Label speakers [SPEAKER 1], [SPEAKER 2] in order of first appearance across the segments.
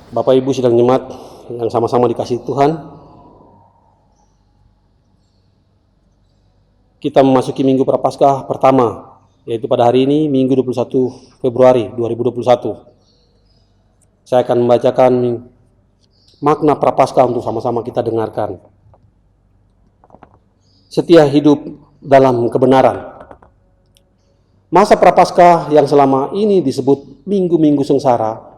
[SPEAKER 1] Bapak Ibu sidang jemaat yang sama-sama dikasihi Tuhan, kita memasuki Minggu Prapaskah pertama, yaitu pada hari ini Minggu 21 Februari 2021. Saya akan membacakan makna Prapaskah untuk sama-sama kita dengarkan. Setia hidup dalam kebenaran. Masa Prapaskah yang selama ini disebut minggu-minggu sengsara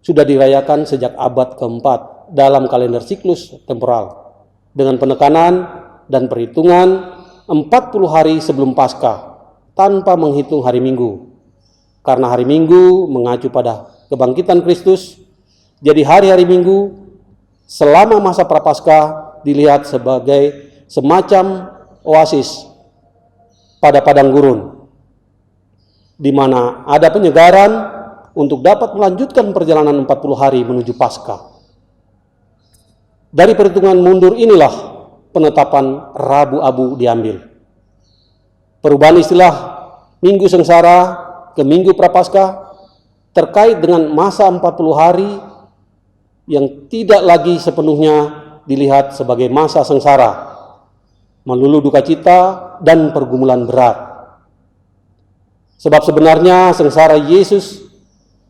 [SPEAKER 1] sudah dirayakan sejak abad keempat dalam kalender siklus temporal dengan penekanan dan perhitungan 40 hari sebelum Paskah tanpa menghitung hari Minggu. Karena hari Minggu mengacu pada kebangkitan Kristus, jadi hari-hari Minggu selama masa Prapaskah dilihat sebagai semacam oasis pada padang gurun, di mana ada penyegaran untuk dapat melanjutkan perjalanan 40 hari menuju Paskah. Dari perhitungan mundur inilah penetapan Rabu Abu diambil. Perubahan istilah Minggu Sengsara ke Minggu Prapaskah terkait dengan masa 40 hari yang tidak lagi sepenuhnya dilihat sebagai masa sengsara, melulu duka cita dan pergumulan berat. Sebab sebenarnya sengsara Yesus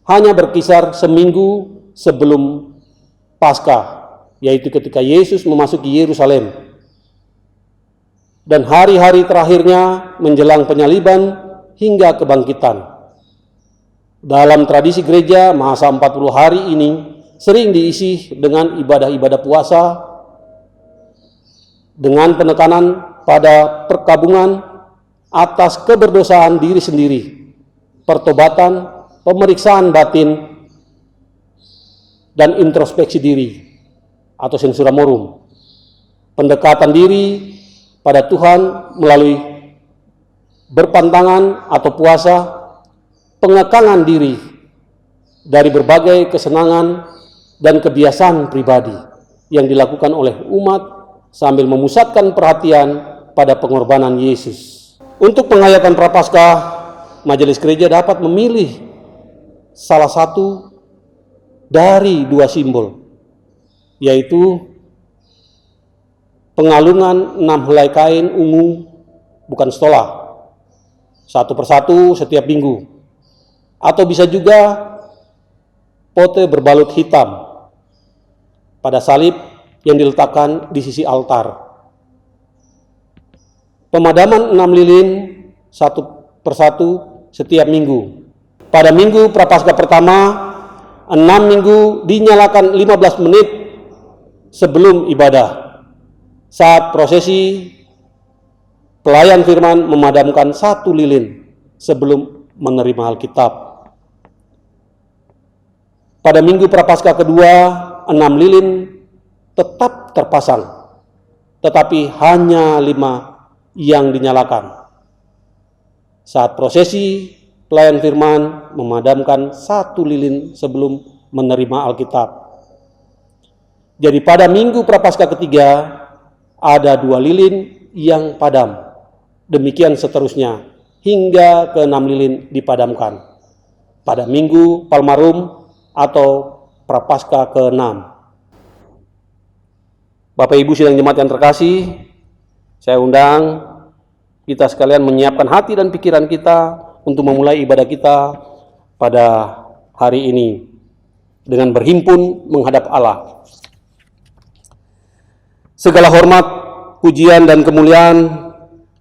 [SPEAKER 1] hanya berkisar seminggu sebelum Paskah, yaitu ketika Yesus memasuki Yerusalem, dan hari-hari terakhirnya menjelang penyaliban hingga kebangkitan. Dalam tradisi gereja, masa 40 hari ini sering diisi dengan ibadah-ibadah puasa, dengan penekanan pada perkabungan atas keberdosaan diri sendiri, pertobatan, pemeriksaan batin, dan introspeksi diri atau sensura morum. Pendekatan diri pada Tuhan melalui berpantangan atau puasa, pengekangan diri dari berbagai kesenangan dan kebiasaan pribadi yang dilakukan oleh umat sambil memusatkan perhatian pada pengorbanan Yesus. Untuk penghayatan Prapaskah, majelis gereja dapat memilih salah satu dari dua simbol, yaitu pengalungan 6 helai kain ungu bukan stola, satu persatu setiap minggu, atau bisa juga pote berbalut hitam pada salib yang diletakkan di sisi altar. Pemadaman 6 lilin satu persatu setiap minggu. Pada Minggu Prapaskah pertama, 6 minggu dinyalakan 15 menit sebelum ibadah. Saat prosesi, pelayan firman memadamkan 1 lilin sebelum menerima Alkitab. Pada Minggu Prapaskah kedua, 6 lilin tetap terpasang, tetapi hanya 5 yang dinyalakan. Saat prosesi, pelayan firman memadamkan 1 lilin sebelum menerima Alkitab. Jadi pada Minggu Prapaskah ketiga ada 2 lilin yang padam. Demikian seterusnya hingga ke 6 lilin dipadamkan pada Minggu Palmarum atau Prapaskah ke-6. Bapak Ibu sidang jemaat yang terkasih, saya undang kita sekalian menyiapkan hati dan pikiran kita untuk memulai ibadah kita pada hari ini dengan berhimpun menghadap Allah. Segala hormat, pujian, dan kemuliaan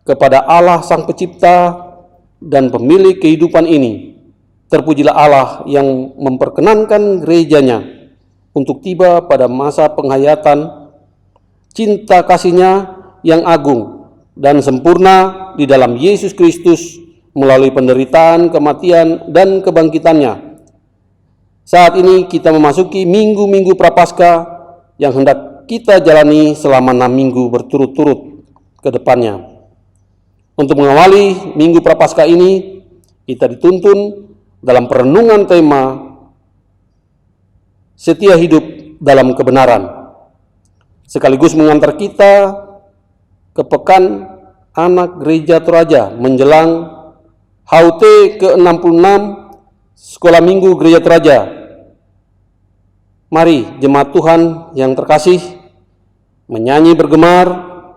[SPEAKER 1] kepada Allah Sang Pencipta dan Pemilik kehidupan ini. Terpujilah Allah yang memperkenankan gerejanya untuk tiba pada masa penghayatan cinta kasih-Nya yang agung dan sempurna di dalam Yesus Kristus melalui penderitaan, kematian, dan kebangkitannya. Saat ini kita memasuki minggu-minggu Prapaskah yang hendak kita jalani selama 6 minggu berturut-turut ke depannya. Untuk mengawali Minggu Prapaskah ini, kita dituntun dalam perenungan tema setia hidup dalam kebenaran, sekaligus mengantar kita ke Pekan Anak Gereja Toraja menjelang HUT ke-66 Sekolah Minggu Gereja Toraja Mari jemaat Tuhan yang terkasih menyanyi bergemar,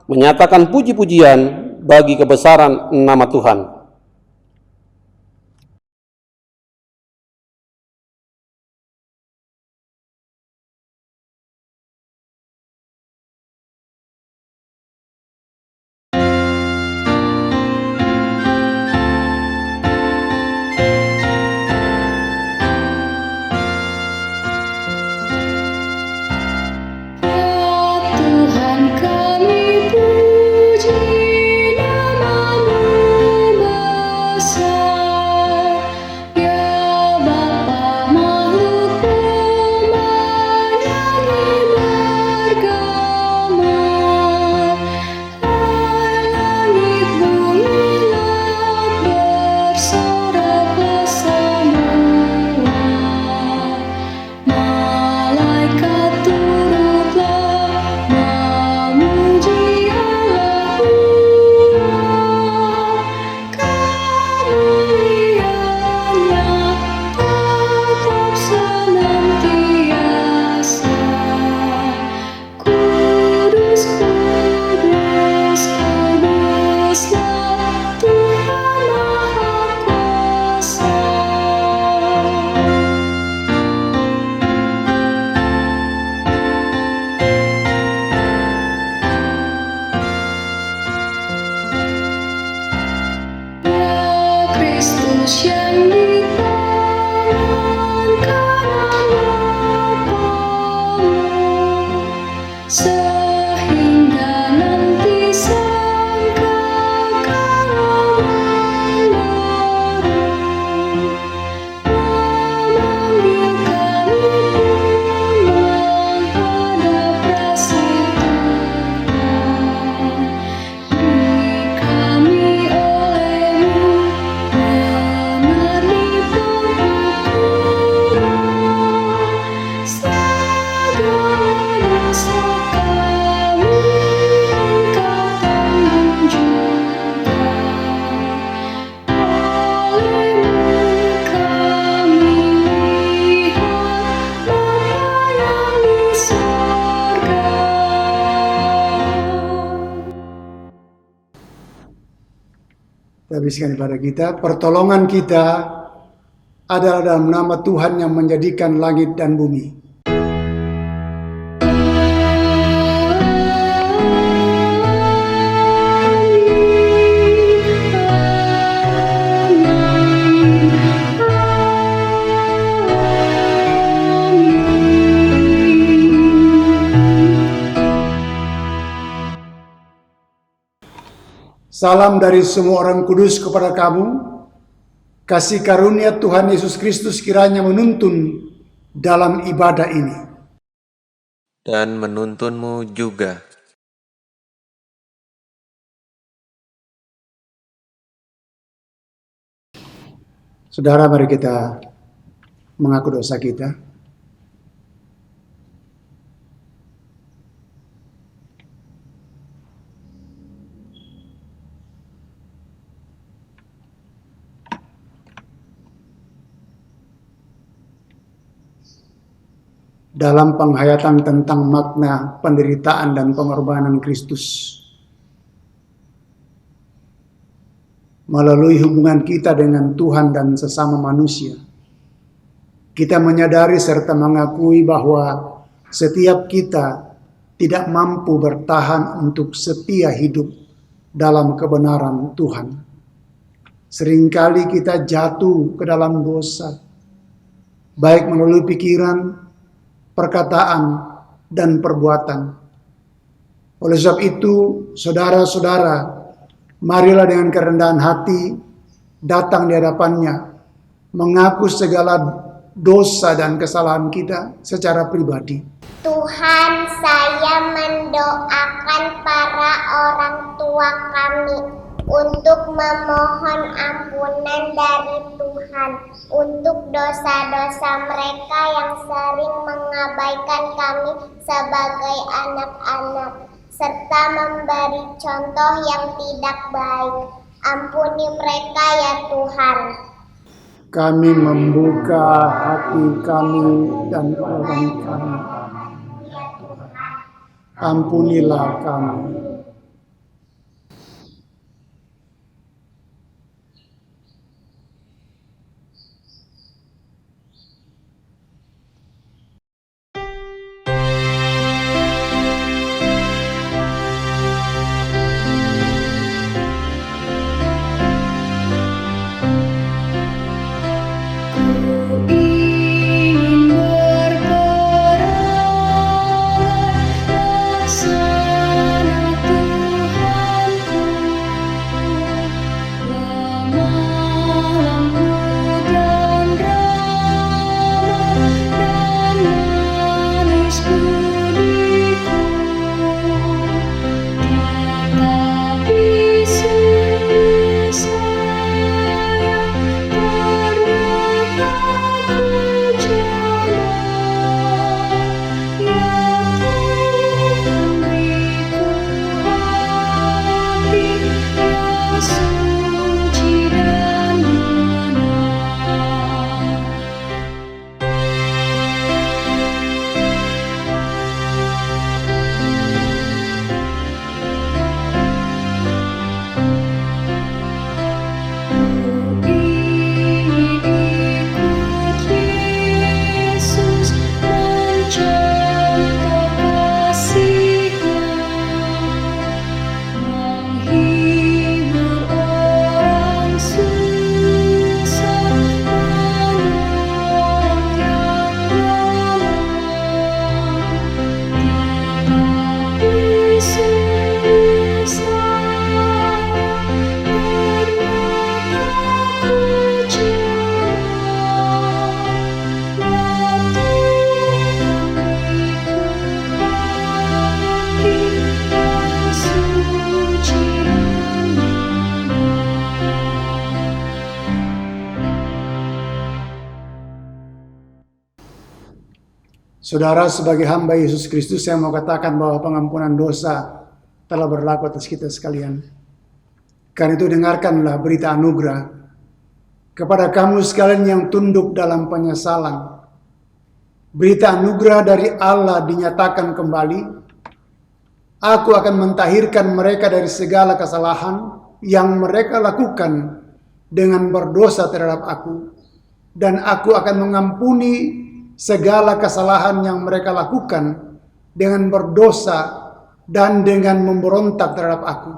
[SPEAKER 1] menyatakan puji-pujian bagi kebesaran nama Tuhan.
[SPEAKER 2] Kita bisikan kepada kita, pertolongan kita adalah dalam nama Tuhan yang menjadikan langit dan bumi. Salam dari semua orang kudus kepada kamu. Kasih karunia Tuhan Yesus Kristus kiranya menuntun dalam ibadah ini.
[SPEAKER 3] Dan menuntunmu juga.
[SPEAKER 2] Saudara, mari kita mengaku dosa kita. Dalam penghayatan tentang makna penderitaan dan pengorbanan Kristus, melalui hubungan kita dengan Tuhan dan sesama manusia, kita menyadari serta mengakui bahwa setiap kita tidak mampu bertahan untuk setia hidup dalam kebenaran Tuhan. Seringkali kita jatuh ke dalam dosa, baik melalui pikiran, perkataan, dan perbuatan. Oleh sebab itu, saudara-saudara, marilah dengan kerendahan hati datang di hadapannya, mengaku segala dosa dan kesalahan kita secara pribadi.
[SPEAKER 4] Tuhan, saya mendoakan para orang tua kami untuk memohon ampunan dari Tuhan untuk dosa-dosa mereka yang sering mengabaikan kami sebagai anak-anak, serta memberi contoh yang tidak baik. Ampuni mereka ya Tuhan.
[SPEAKER 2] Kami membuka hati kami dan orang kami. Ampunilah kami. Saudara, sebagai hamba Yesus Kristus, saya mau katakan bahwa pengampunan dosa telah berlaku atas kita sekalian. Karena itu dengarkanlah berita anugerah kepada kamu sekalian yang tunduk dalam penyesalan. Berita anugerah dari Allah dinyatakan kembali. Aku akan mentahirkan mereka dari segala kesalahan yang mereka lakukan dengan berdosa terhadap aku. Dan aku akan mengampuni segala kesalahan yang mereka lakukan dengan berdosa dan dengan memberontak terhadap aku.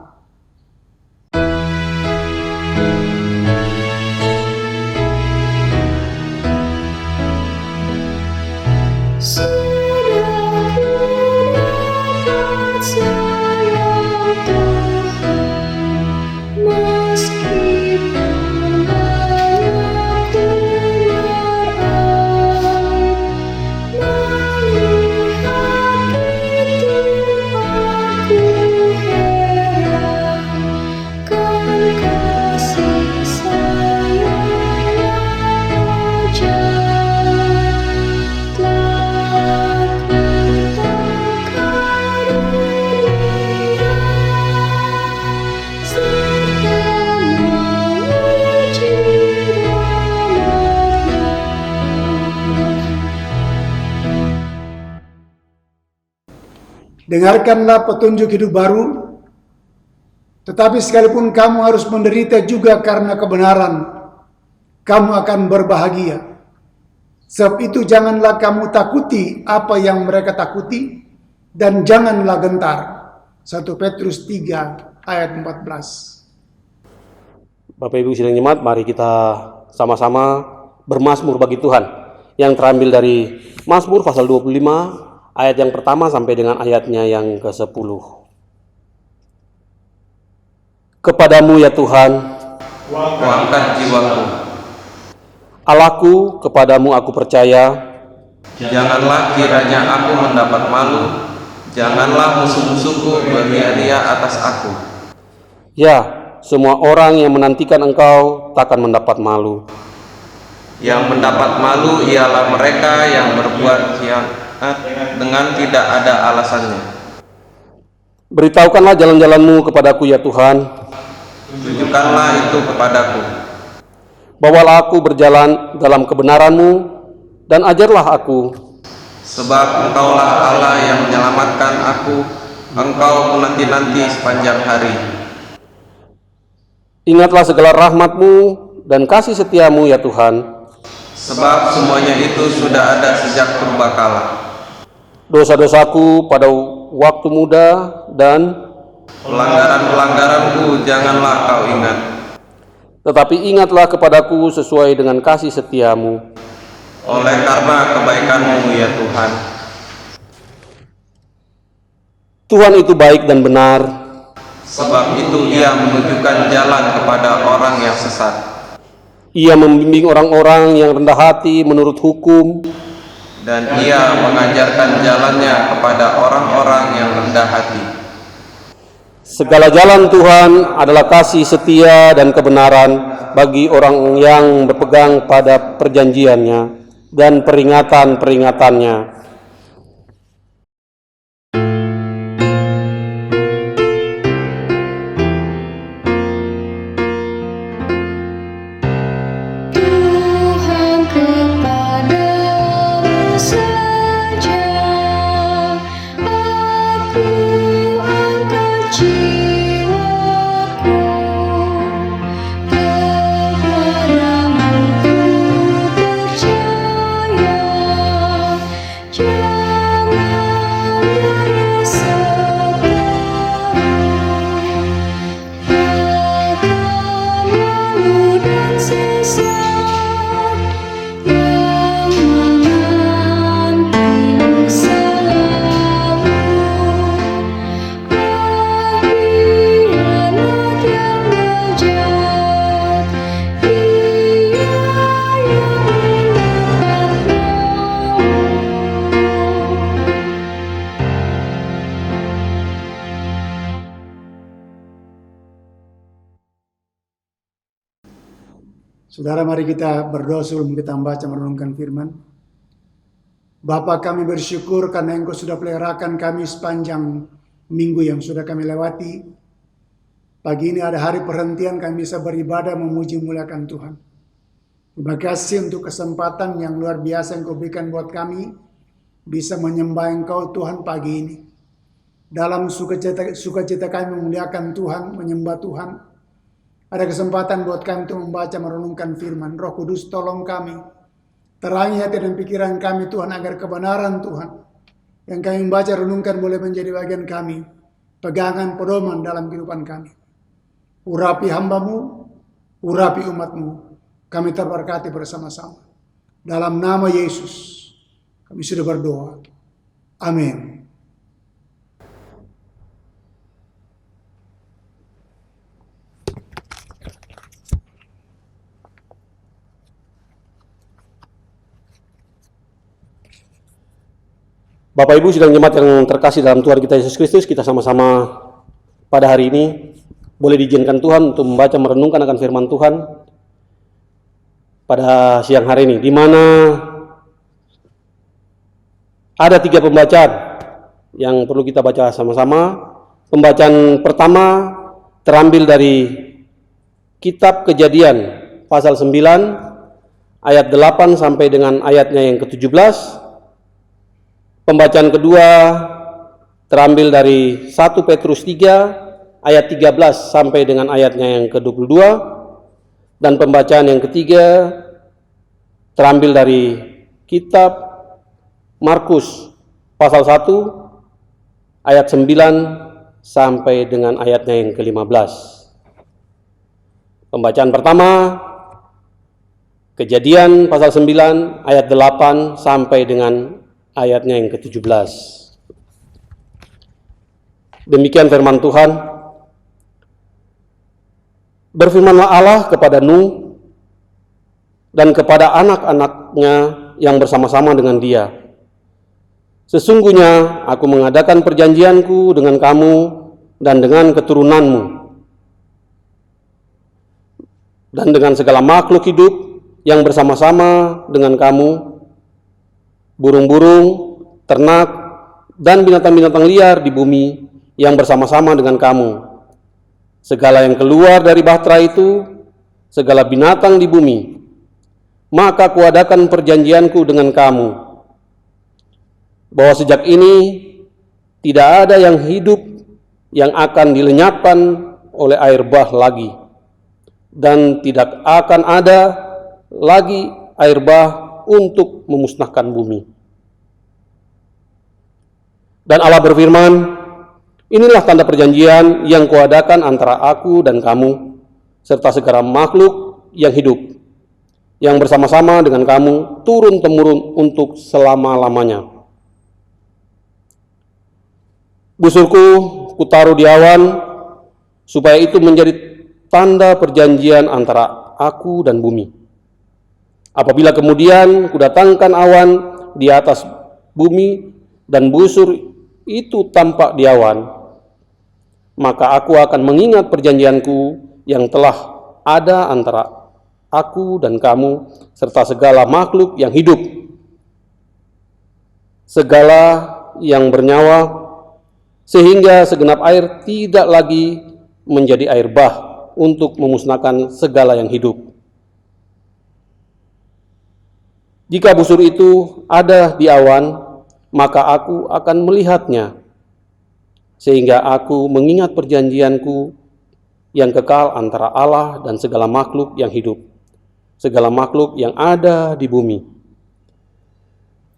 [SPEAKER 2] Dengarkanlah petunjuk hidup baru, tetapi sekalipun kamu harus menderita juga karena kebenaran, kamu akan berbahagia. Sebab itu janganlah kamu takuti apa yang mereka takuti, dan janganlah gentar. 1 Petrus 3 ayat 14.
[SPEAKER 1] Bapak Ibu sidang jemaat, mari kita sama-sama bermazmur bagi Tuhan yang terambil dari Mazmur pasal 25 ayat yang pertama sampai dengan ayatnya yang ke-10. Kepadamu ya Tuhan,
[SPEAKER 3] Kuangkat jiwaku,
[SPEAKER 1] Allahku, kepadamu aku percaya.
[SPEAKER 3] janganlah kiranya aku mendapat malu, janganlah musuh-musuhku berhadiah atas aku.
[SPEAKER 1] Ya, semua orang yang menantikan Engkau takkan mendapat malu.
[SPEAKER 3] Yang mendapat malu ialah mereka yang berbuat khianat dengan tidak ada alasannya.
[SPEAKER 1] Beritahukanlah jalan-jalan-Mu kepadaku ya Tuhan.
[SPEAKER 3] Tunjukkanlah itu kepadaku.
[SPEAKER 1] Bawalah aku berjalan dalam kebenaran-Mu, dan ajarlah aku.
[SPEAKER 3] Sebab Engkaulah Allah yang menyelamatkan aku, Engkau menanti-nanti sepanjang hari.
[SPEAKER 1] Ingatlah segala rahmat-Mu dan kasih setia-Mu ya Tuhan.
[SPEAKER 3] Sebab semuanya itu sudah ada sejak purbakala.
[SPEAKER 1] Dosa-dosaku pada waktu muda dan
[SPEAKER 3] Pelanggaran-pelanggaranku janganlah Kau ingat.
[SPEAKER 1] tetapi ingatlah kepadaku sesuai dengan kasih setia-Mu.
[SPEAKER 3] Oleh karena kebaikan-Mu ya Tuhan.
[SPEAKER 1] Tuhan itu baik dan benar.
[SPEAKER 3] Sebab itu Ia menunjukkan jalan kepada orang yang sesat.
[SPEAKER 1] Ia membimbing orang-orang yang rendah hati menurut hukum,
[SPEAKER 3] Dan Ia mengajarkan jalannya kepada orang-orang yang rendah hati.
[SPEAKER 1] segala jalan Tuhan adalah kasih setia dan kebenaran bagi orang yang berpegang pada perjanjiannya dan peringatan-peringatannya.
[SPEAKER 5] Tuhan kepadamu saja aku angkat jiwaku, kepadamu ku percaya, jangan merisaukan malu dan sesat yang menantimu selalu. Anak yang bejat, Dia yang mendapat
[SPEAKER 2] Saudara, mari kita berdoa sebelum kita membaca merenungkan firman. Bapa, kami bersyukur karena Engkau sudah peliharakan kami sepanjang minggu yang sudah kami lewati. Pagi ini ada hari perhentian, kami bisa beribadah memuji muliakan Tuhan. Terima kasih untuk kesempatan yang luar biasa yang Kau berikan buat kami bisa menyembah Engkau Tuhan pagi ini. Dalam sukacita kami memuliakan Tuhan, menyembah Tuhan. Ada kesempatan buat kami untuk membaca merenungkan firman. Roh Kudus tolong kami, terangi hati dan pikiran kami Tuhan, agar kebenaran Tuhan yang kami membaca renungkan boleh menjadi bagian kami, pegangan pedoman dalam kehidupan kami. Urapi hamba-Mu, urapi umat-Mu, kami terberkati bersama-sama. Dalam nama Yesus kami sudah berdoa. Amin.
[SPEAKER 1] Bapak Ibu sidang jemaat yang terkasih dalam Tuhan kita Yesus Kristus, kita sama-sama pada hari ini boleh diizinkan Tuhan untuk membaca merenungkan akan firman Tuhan pada siang hari ini, di mana ada 3 pembacaan yang perlu kita baca sama-sama. Pembacaan pertama terambil dari Kitab Kejadian pasal 9 ayat 8 sampai dengan ayatnya yang ke-17. Pembacaan kedua terambil dari 1 Petrus 3 ayat 13 sampai dengan ayatnya yang ke-22. Dan pembacaan yang ketiga terambil dari Kitab Markus pasal 1 ayat 9 sampai dengan ayatnya yang ke-15. Pembacaan pertama Kejadian pasal 9 ayat 8 sampai dengan ayatnya yang ke-17. Demikian firman Tuhan. Berfirmanlah Allah kepada Nuh dan kepada anak-anaknya yang bersama-sama dengan dia. Sesungguhnya aku mengadakan perjanjianku dengan kamu dan dengan keturunanmu dan dengan segala makhluk hidup yang bersama-sama dengan kamu, burung-burung, ternak, dan binatang-binatang liar di bumi yang bersama-sama dengan kamu. Segala yang keluar dari bahtera itu segala binatang di bumi, maka kuadakan perjanjianku dengan kamu, bahwa sejak ini tidak ada yang hidup yang akan dilenyapkan oleh air bah lagi, dan tidak akan ada lagi air bah untuk memusnahkan bumi. Dan Allah berfirman, inilah tanda perjanjian yang kuadakan antara aku dan kamu, serta segala makhluk yang hidup, yang bersama-sama dengan kamu turun-temurun untuk selama-lamanya. Busurku kutaruh di awan, supaya itu menjadi tanda perjanjian antara aku dan bumi. Apabila kemudian kudatangkan awan di atas bumi dan busur itu tampak di awan, maka aku akan mengingat perjanjianku yang telah ada antara aku dan kamu serta segala makhluk yang hidup, segala yang bernyawa, sehingga segenap air tidak lagi menjadi air bah untuk memusnahkan segala yang hidup. Jika busur itu ada di awan, maka aku akan melihatnya, sehingga aku mengingat perjanjianku yang kekal antara Allah dan segala makhluk yang hidup, segala makhluk yang ada di bumi.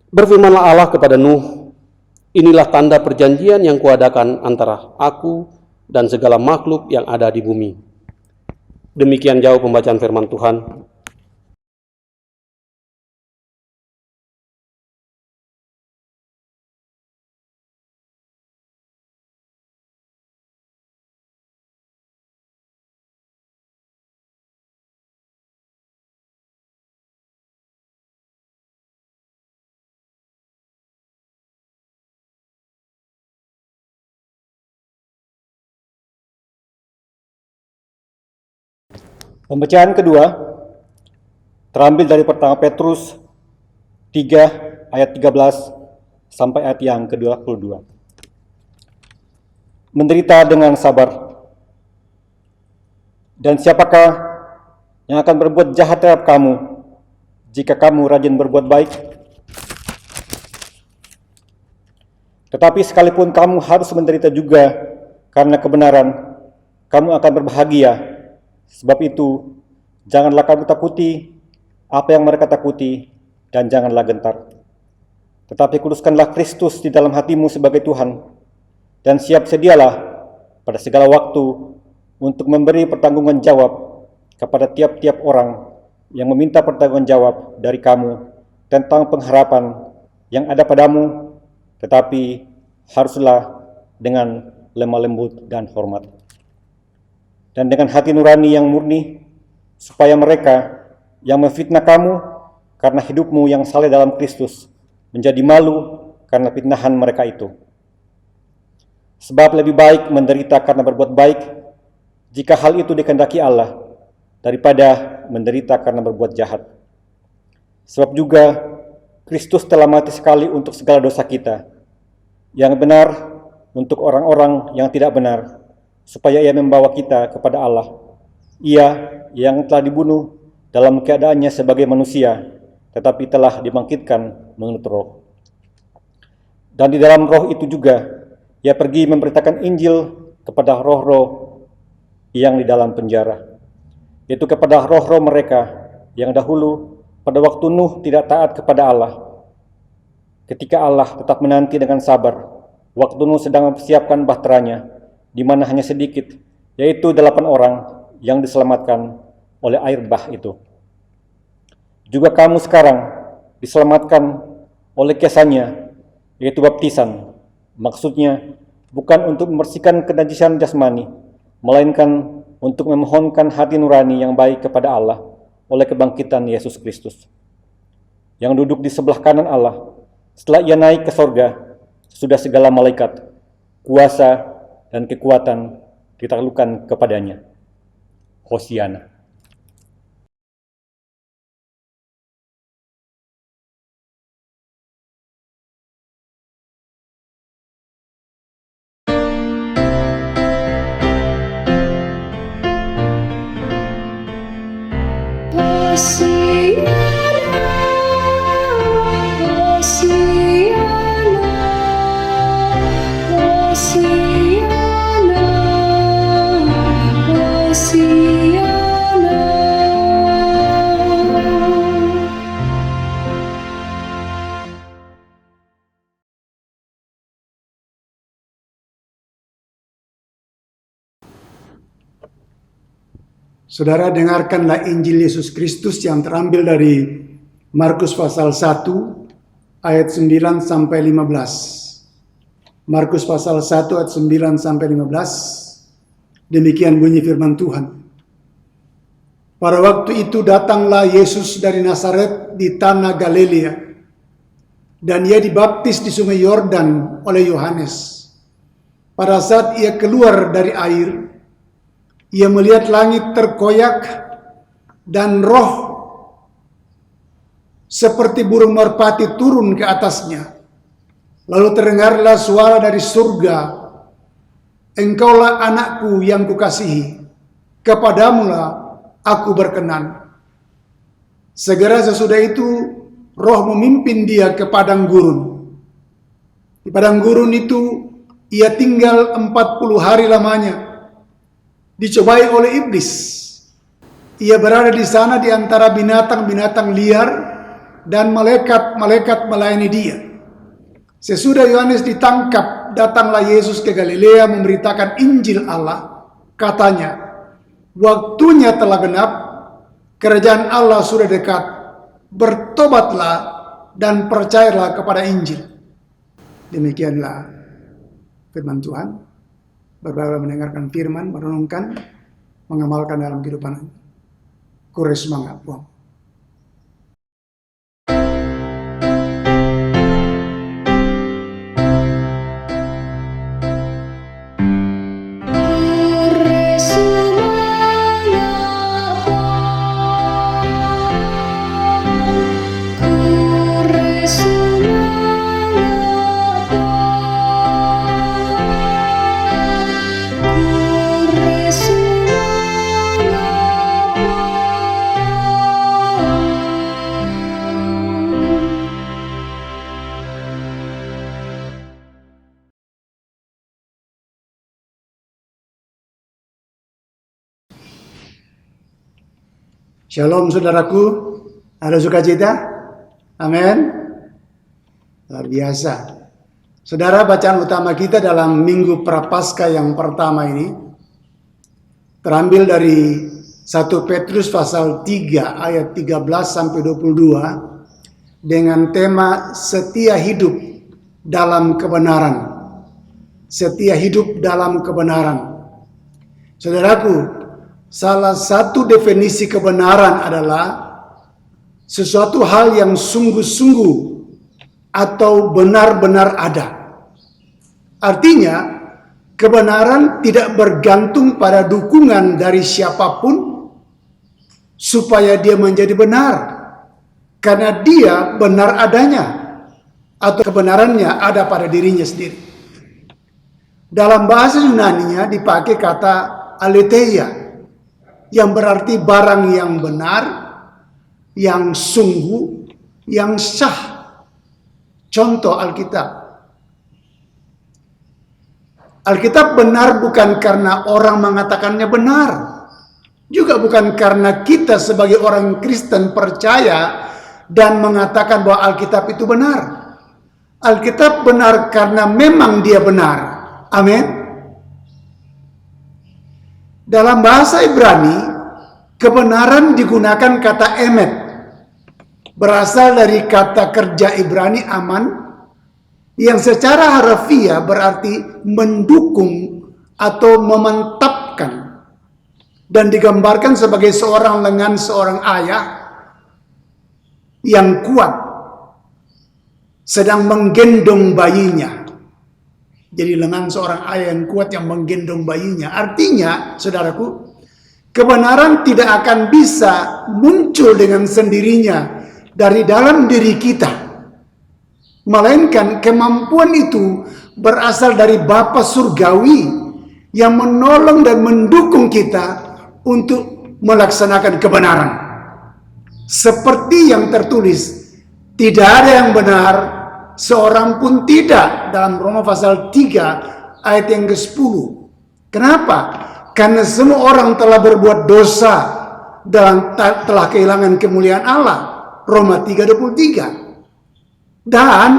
[SPEAKER 1] Berfirmanlah Allah kepada Nuh, inilah tanda perjanjian yang kuadakan antara aku dan segala makhluk yang ada di bumi. Demikian jauh pembacaan firman Tuhan.
[SPEAKER 6] Pembacaan kedua terambil dari pertama Petrus 3 ayat 13 sampai ayat yang ke-22. Menderita dengan sabar. Dan siapakah yang akan berbuat jahat terhadap kamu jika kamu rajin berbuat baik? Tetapi sekalipun kamu harus menderita juga karena kebenaran, kamu akan berbahagia. Sebab itu, janganlah kamu takuti apa yang mereka takuti, dan janganlah gentar. Tetapi kuduskanlah Kristus di dalam hatimu sebagai Tuhan, dan siap sedialah pada segala waktu untuk memberi pertanggungan jawab kepada tiap-tiap orang yang meminta pertanggungan jawab dari kamu tentang pengharapan yang ada padamu, tetapi haruslah dengan lemah lembut dan hormat, dan dengan hati nurani yang murni, supaya mereka yang memfitnah kamu karena hidupmu yang saleh dalam Kristus menjadi malu karena fitnahan mereka itu. Sebab lebih baik menderita karena berbuat baik, jika hal itu dikehendaki Allah, daripada menderita karena berbuat jahat. Sebab juga Kristus telah mati sekali untuk segala dosa kita, yang benar untuk orang-orang yang tidak benar, supaya ia membawa kita kepada Allah. Ia yang telah dibunuh dalam keadaannya sebagai manusia, tetapi telah dibangkitkan menurut roh. Dan di dalam roh itu juga, ia pergi memberitakan Injil kepada roh-roh yang di dalam penjara, yaitu kepada roh-roh mereka yang dahulu pada waktu Nuh tidak taat kepada Allah, ketika Allah tetap menanti dengan sabar, waktu Nuh sedang mempersiapkan bahteranya, di mana hanya sedikit, yaitu 8 orang yang diselamatkan oleh air bah itu. Juga kamu sekarang diselamatkan oleh kisahnya, yaitu baptisan. Maksudnya bukan untuk membersihkan kenajisan jasmani, melainkan untuk memohonkan hati nurani yang baik kepada Allah oleh kebangkitan Yesus Kristus, yang duduk di sebelah kanan Allah setelah ia naik ke sorga, sudah segala malaikat, kuasa, dan kekuatan ditaklukkan kepadanya. Hosiana.
[SPEAKER 2] Saudara, dengarkanlah Injil Yesus Kristus yang terambil dari Markus pasal 1 ayat 9 sampai 15. Markus pasal 1 ayat 9 sampai 15. Demikian bunyi firman Tuhan. Pada waktu itu datanglah Yesus dari Nazaret di tanah Galilea, dan ia dibaptis di sungai Yordan oleh Yohanes. Pada saat ia keluar dari air, ia melihat langit terkoyak dan roh seperti burung merpati turun ke atasnya. Lalu terdengarlah suara dari surga, "Engkaulah anakku yang kukasihi, kepadamulah aku berkenan." Segera sesudah itu roh memimpin dia ke padang gurun. Di padang gurun itu ia tinggal 40 hari lamanya, dicobai oleh iblis. Ia berada di sana di antara binatang-binatang liar, dan malaikat-malaikat melayani dia. Sesudah Yohanes ditangkap, datanglah Yesus ke Galilea memberitakan Injil Allah. Katanya, "Waktunya telah genap, kerajaan Allah sudah dekat. Bertobatlah dan percayalah kepada Injil." Demikianlah firman Tuhan. Berbahagia mendengarkan firman, merenungkan, mengamalkan dalam kehidupan. Kure semangat, Bang. Shalom saudaraku, ada sukacita? Amin. Luar biasa. Saudara, bacaan utama kita dalam Minggu Prapaskah yang pertama ini terambil dari 1 Petrus pasal 3 ayat 13 sampai 22 dengan tema setia hidup dalam kebenaran. Setia hidup dalam kebenaran. Saudaraku, salah satu definisi kebenaran adalah sesuatu hal yang sungguh-sungguh atau benar-benar ada. Artinya, kebenaran tidak bergantung pada dukungan dari siapapun supaya dia menjadi benar, karena dia benar adanya atau kebenarannya ada pada dirinya sendiri. Dalam bahasa Yunani-nya dipakai kata aletheia, yang berarti barang yang benar, yang sungguh, yang sah. Contoh Alkitab. Alkitab benar bukan karena orang mengatakannya benar. Juga bukan karena kita sebagai orang Kristen percaya dan mengatakan bahwa Alkitab itu benar. Alkitab benar karena memang dia benar. Amin. Dalam bahasa Ibrani, kebenaran digunakan kata emet, berasal dari kata kerja Ibrani aman, yang secara harfiah berarti mendukung atau memantapkan, dan digambarkan sebagai seorang lengan seorang ayah yang kuat sedang menggendong bayinya. Jadi lengan seorang ayah yang kuat yang menggendong bayinya. Artinya, saudaraku, kebenaran tidak akan bisa muncul dengan sendirinya dari dalam diri kita. Melainkan kemampuan itu berasal dari Bapa Surgawi yang menolong dan mendukung kita untuk melaksanakan kebenaran. Seperti yang tertulis, tidak ada yang benar, seorang pun tidak, dalam Roma pasal 3 ayat yang ke-10. Kenapa? Karena semua orang telah berbuat dosa dan telah kehilangan kemuliaan Allah. Roma 3:23. Dan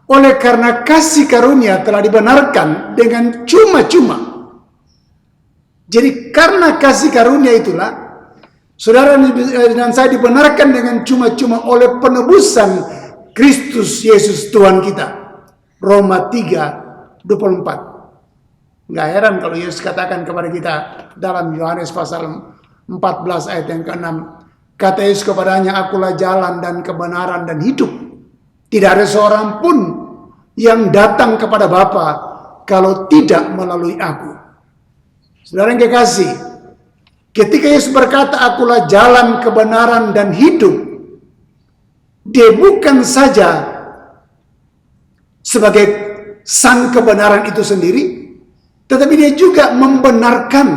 [SPEAKER 2] oleh karena kasih karunia telah dibenarkan dengan cuma-cuma. Jadi karena kasih karunia itulah, saudara dan saya dibenarkan dengan cuma-cuma oleh penebusan Kristus Yesus Tuhan kita. Roma 3:24. Nggak heran kalau Yesus katakan kepada kita dalam Yohanes pasal 14 ayat yang ke-6. Kata Yesus kepadanya, akulah jalan dan kebenaran dan hidup. Tidak ada seorang pun yang datang kepada Bapa kalau tidak melalui aku. Saudara yang kekasih, ketika Yesus berkata, akulah jalan, kebenaran, dan hidup, dia bukan saja sebagai sang kebenaran itu sendiri, tetapi dia juga membenarkan,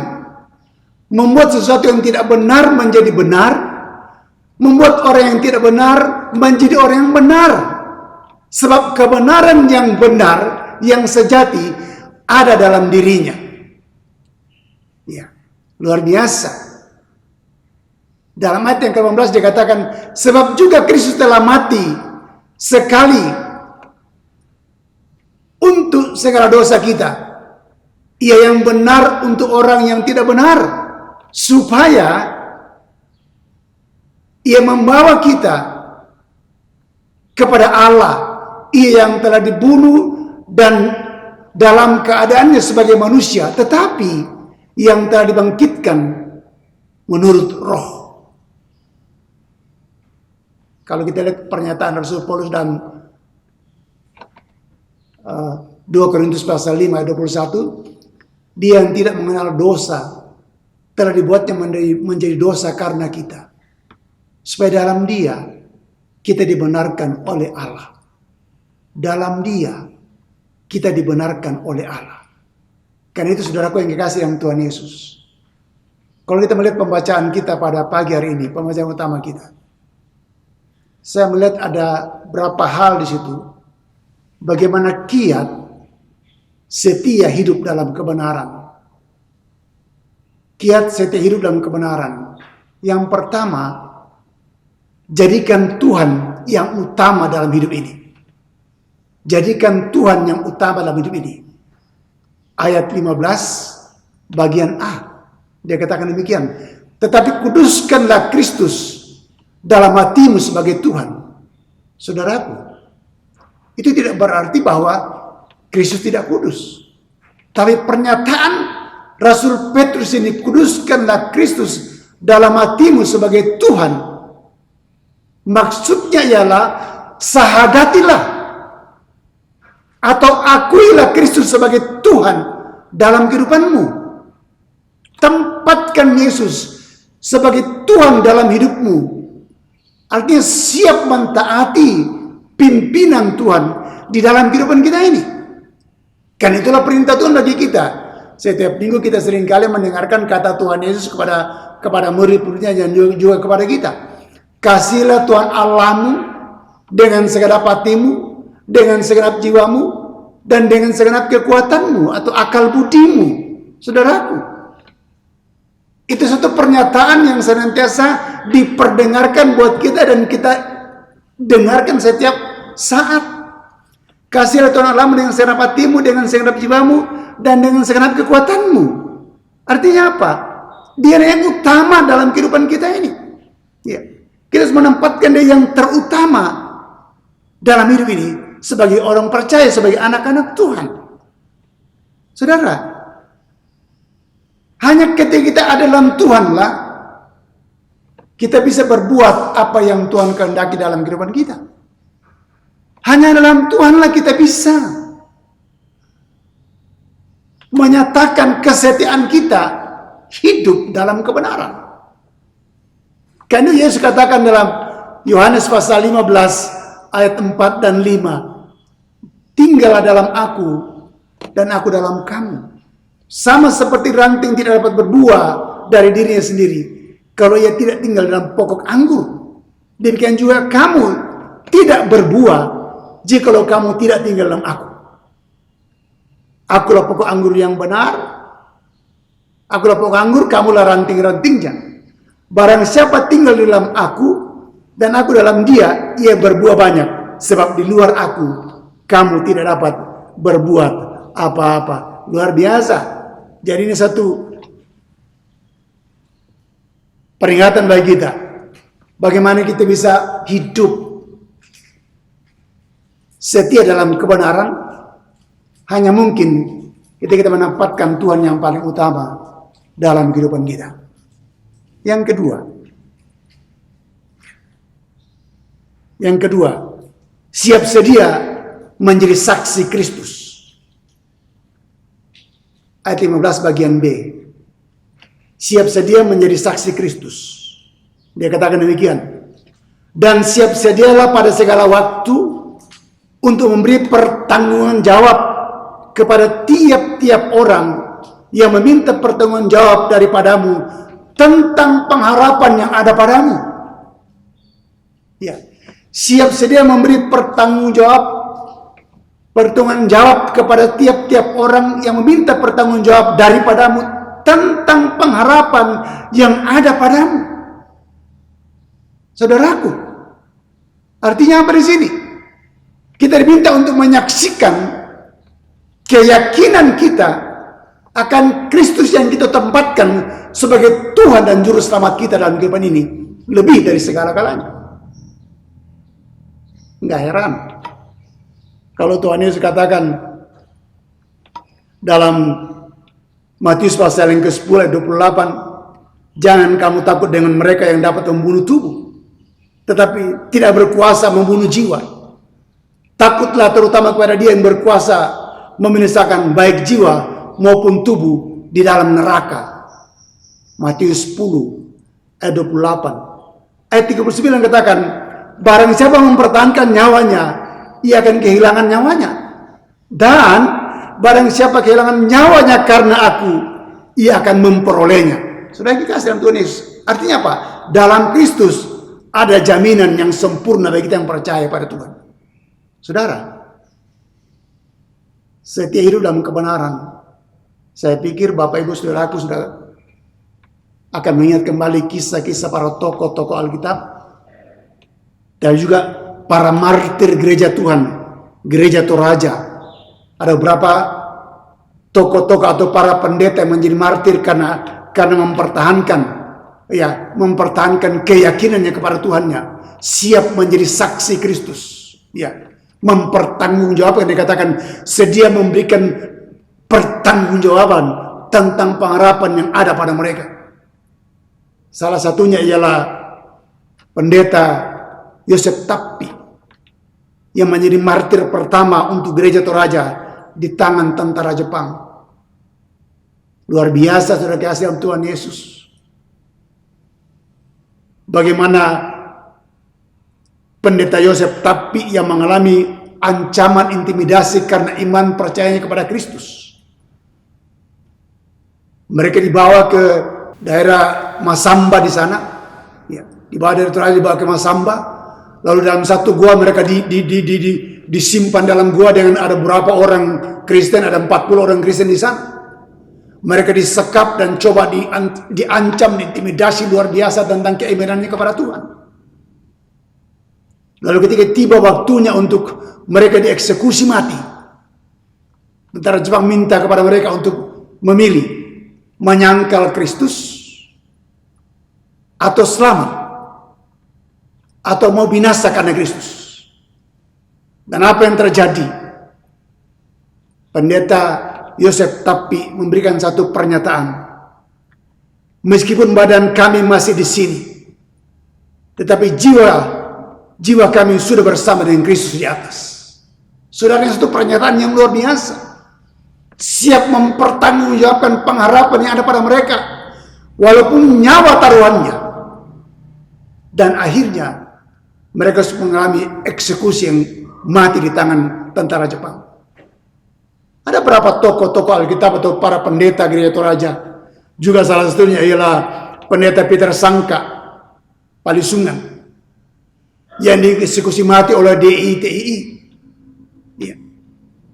[SPEAKER 2] membuat sesuatu yang tidak benar menjadi benar, membuat orang yang tidak benar menjadi orang yang benar. Sebab kebenaran yang benar, yang sejati, ada dalam dirinya. Ya, luar biasa. Dalam ayat yang ke-18 dikatakan, sebab juga Kristus telah mati sekali untuk segala dosa kita. Ia yang benar untuk orang yang tidak benar, supaya ia membawa kita kepada Allah. Ia yang telah dibunuh dan dalam keadaannya sebagai manusia, tetapi yang telah dibangkitkan menurut roh. Kalau kita lihat pernyataan Rasul Paulus dan 2 Korintus pasal 5 ayat 21, dia yang tidak mengenal dosa telah dibuatnya menjadi dosa karena kita, supaya dalam dia kita dibenarkan oleh Allah. Dalam dia kita dibenarkan oleh Allah. Karena itu saudaraku yang dikasih yang Tuhan Yesus, kalau kita melihat pembacaan kita pada pagi hari ini, pembacaan utama kita, saya melihat ada berapa hal di situ. Bagaimana kiat setia hidup dalam kebenaran. Kiat setia hidup dalam kebenaran. Yang pertama, jadikan Tuhan yang utama dalam hidup ini. Jadikan Tuhan yang utama dalam hidup ini. Ayat 15 bagian A, dia katakan demikian. Tetapi kuduskanlah Kristus dalam hatimu sebagai Tuhan. Saudaraku, itu tidak berarti bahwa Kristus tidak kudus. Tapi pernyataan Rasul Petrus ini, kuduskanlah Kristus dalam hatimu sebagai Tuhan, maksudnya ialah sahadatilah atau akuilah Kristus sebagai Tuhan dalam kehidupanmu. Tempatkan Yesus sebagai Tuhan dalam hidupmu. Artinya siap mentaati pimpinan Tuhan di dalam kehidupan kita ini. Kan itulah perintah Tuhan bagi kita. Setiap minggu kita seringkali mendengarkan kata Tuhan Yesus kepada murid-muridnya dan juga kepada kita. Kasihlah Tuhan Allahmu dengan segenap hatimu, dengan segenap jiwamu, dan dengan segenap kekuatanmu atau akal budimu. Saudaraku, itu satu pernyataan yang senantiasa diperdengarkan buat kita dan kita dengarkan setiap saat. Kasihlah Tuhan Allahmu dengan segenap hatimu, dengan segenap jiwamu, dan dengan segenap kekuatanmu. Artinya apa? Dia yang utama dalam kehidupan kita ini. Ya. Kita harus menempatkan dia yang terutama dalam hidup ini sebagai orang percaya, sebagai anak-anak Tuhan. Saudara, hanya ketika kita ada dalam Tuhanlah kita bisa berbuat apa yang Tuhan kehendaki dalam kehidupan kita. Hanya dalam Tuhanlah kita bisa menyatakan kesetiaan kita hidup dalam kebenaran. Karena Yesus katakan dalam Yohanes pasal 15 ayat 4 dan 5, tinggallah dalam aku dan aku dalam kamu. Sama seperti ranting tidak dapat berbuah dari dirinya sendiri kalau ia tidak tinggal dalam pokok anggur. Demikian juga kamu tidak berbuah jikalau kamu tidak tinggal dalam aku. Akulah pokok anggur yang benar. Akulah pokok anggur, kamulah ranting-rantingnya. Barang siapa tinggal di dalam aku dan aku dalam dia, ia berbuah banyak. Sebab di luar aku, kamu tidak dapat berbuat apa-apa. Luar biasa. Jadi ini satu peringatan bagi kita. Bagaimana kita bisa hidup setia dalam kebenaran, hanya mungkin ketika kita menempatkan Tuhan yang paling utama dalam kehidupan kita. Yang kedua, siap sedia menjadi saksi Kristus. Ayat 15 bagian B. Siap sedia menjadi saksi Kristus. Dia katakan demikian. Dan siap sedialah pada segala waktu untuk memberi pertanggungan jawab kepada tiap-tiap orang yang meminta pertanggungan jawab daripadamu tentang pengharapan yang ada padamu. Ya, siap sedia memberi pertanggungan jawab kepada tiap-tiap orang yang meminta pertanggung jawab daripadamu tentang pengharapan yang ada padamu. Saudaraku, artinya apa di sini? Kita diminta untuk menyaksikan keyakinan kita akan Kristus yang kita tempatkan sebagai Tuhan dan Juru Selamat kita dalam kehidupan ini lebih dari segala-galanya. Enggak heran kalau Tuhan Yesus katakan dalam Matius pasal yang ke-10 ayat 28, jangan kamu takut dengan mereka yang dapat membunuh tubuh, tetapi tidak berkuasa membunuh jiwa. Takutlah terutama kepada Dia yang berkuasa membinasakan baik jiwa maupun tubuh di dalam neraka. Matius 10 ayat 28. Ayat 39 katakan, barang siapa mempertahankan nyawanya, ia akan kehilangan nyawanya. Dan barang siapa kehilangan nyawanya karena aku, ia akan memperolehnya. Sudah dikasih dalam Tuhan Yesus. Artinya apa? Dalam Kristus ada jaminan yang sempurna bagi kita yang percaya pada Tuhan. Saudara, setia hidup dalam kebenaran. Saya pikir Bapak Ibu Saudaraku sudah akan mengingat kembali kisah-kisah para tokoh-tokoh Alkitab dan juga para martir gereja Tuhan, gereja Toraja. Ada beberapa tokoh-tokoh atau para pendeta yang menjadi martir karena mempertahankan keyakinannya kepada Tuhannya, siap menjadi saksi Kristus. Ya, mempertanggungjawabkan, dikatakan sedia memberikan pertanggungjawaban tentang pengharapan yang ada pada mereka. Salah satunya ialah pendeta Yosef Tappi yang menjadi martir pertama untuk gereja Toraja di tangan tentara Jepang. Luar biasa, saudara kasih dalam Tuhan Yesus. Bagaimana pendeta Yosef Tappi yang mengalami ancaman intimidasi karena iman percayanya kepada Kristus. Mereka dibawa ke daerah Masamba di sana. Ya, dibawa dari Toraja dibawa ke Masamba. Lalu dalam satu gua mereka disimpan dalam gua dengan ada beberapa orang Kristen, ada 40 orang Kristen di sana. Mereka disekap dan coba diancam, diintimidasi luar biasa tentang keimanannya kepada Tuhan. Lalu ketika tiba waktunya untuk mereka dieksekusi mati, tentara Jepang minta kepada mereka untuk memilih menyangkal Kristus atau selamat, atau mau binasa karena Kristus. Dan apa yang terjadi? Pendeta Yosef Tappi memberikan satu pernyataan. Meskipun badan kami masih di sini, tetapi jiwa kami sudah bersama dengan Kristus di atas. Saudara, satu pernyataan yang luar biasa. Siap mempertanggungjawabkan pengharapan yang ada pada mereka, walaupun nyawa taruhannya. Dan akhirnya mereka mengalami eksekusi yang mati di tangan tentara Jepang. Ada berapa tokoh-tokoh Alkitab atau para pendeta gereja Toraja. Juga salah satunya ialah pendeta Peter Sangka Palisungan yang dieksekusi mati oleh DITII. Ya.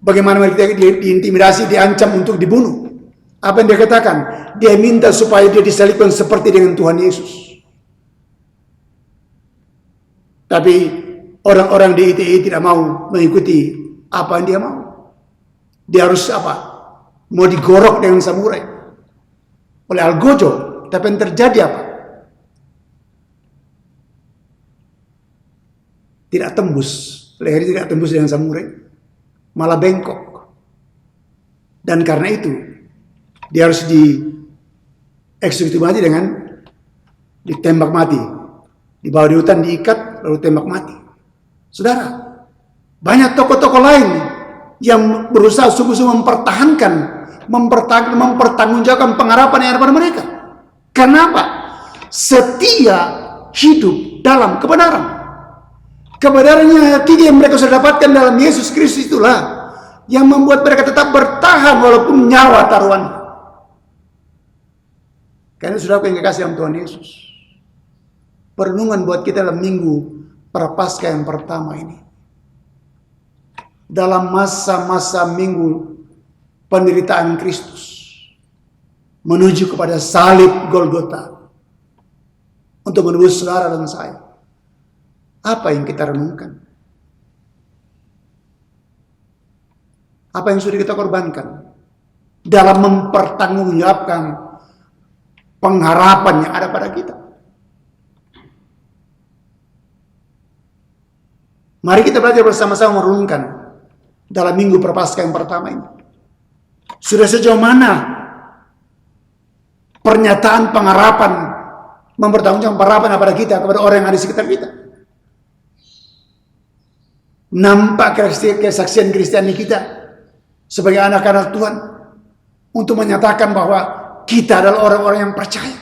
[SPEAKER 2] Bagaimana mereka diintimidasi, diancam untuk dibunuh. Apa yang dia katakan? Dia minta supaya dia disalibkan seperti dengan Tuhan Yesus. Tapi orang-orang DITII tidak mau mengikuti apa yang dia mau. Dia harus apa? Mau digorok dengan samurai oleh Algojo. Tapi yang terjadi apa? tidak tembus, lehernya tidak tembus dengan samurai, malah bengkok. Dan karena itu dia harus dieksekusi mati dengan ditembak mati, dibawa di hutan, diikat, lalu tembak mati. Saudara, banyak tokoh-tokoh lain yang berusaha sungguh-sungguh mempertanggungjawabkan pengharapan yang ada pada mereka. Kenapa? Setia hidup dalam kebenaran. Kebenaran yang hakiki yang mereka sudah dapatkan dalam Yesus Kristus itulah yang membuat mereka tetap bertahan walaupun nyawa taruhan. Karena sudah yang dikasih dalam Tuhan Yesus. Perenungan buat kita dalam minggu Prapaskah yang pertama ini. Dalam masa-masa minggu penderitaan Kristus menuju kepada salib Golgota untuk menebus saudara dan saya. Apa yang kita renungkan? Apa yang sudah kita korbankan dalam mempertanggungjawabkan pengharapan yang ada pada kita? Mari kita belajar bersama-sama merenungkan dalam minggu Prapaskah yang pertama ini. Sudah sejauh mana pernyataan pengharapan, mempertanggungjawabkan pengharapan kepada kita, kepada orang yang ada di sekitar kita? Nampak kesaksian Kristiani kita sebagai anak-anak Tuhan untuk menyatakan bahwa kita adalah orang-orang yang percaya.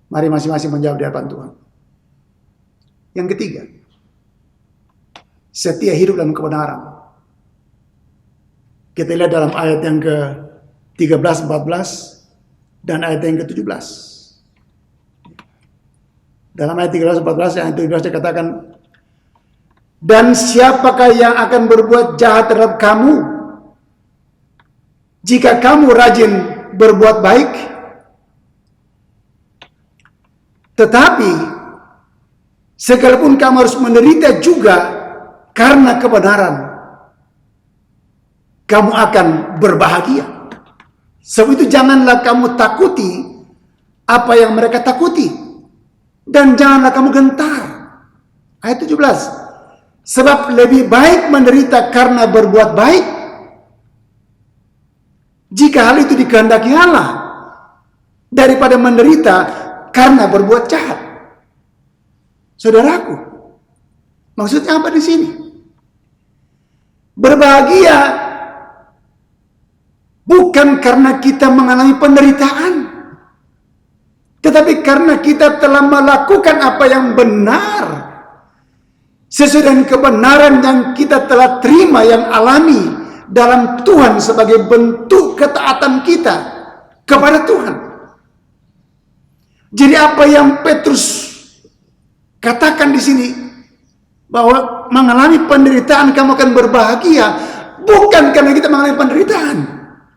[SPEAKER 2] Mari masing-masing menjawab di hadapan Tuhan. Yang ketiga, setia hidup dalam kebenaran. Kita lihat dalam ayat yang ke-13, 14 dan ayat yang ke-17. Dalam ayat 13, 14 yang 17 dikatakan, dan siapakah yang akan berbuat jahat terhadap kamu jika kamu rajin berbuat baik? Tetapi sekalipun kamu harus menderita juga karena kebenaran, kamu akan berbahagia. Sebab itu janganlah kamu takuti apa yang mereka takuti, dan janganlah kamu gentar. Ayat 17. Sebab lebih baik menderita karena berbuat baik, jika hal itu dikehendaki Allah, daripada menderita karena berbuat jahat. Saudaraku, maksudnya apa di sini? Berbahagia bukan karena kita mengalami penderitaan, tetapi karena kita telah melakukan apa yang benar sesuai dengan kebenaran yang kita telah terima, yang alami dalam Tuhan sebagai bentuk ketaatan kita kepada Tuhan. Jadi apa yang Petrus katakan di sini, bahwa mengalami penderitaan kamu akan berbahagia, bukan karena kita mengalami penderitaan,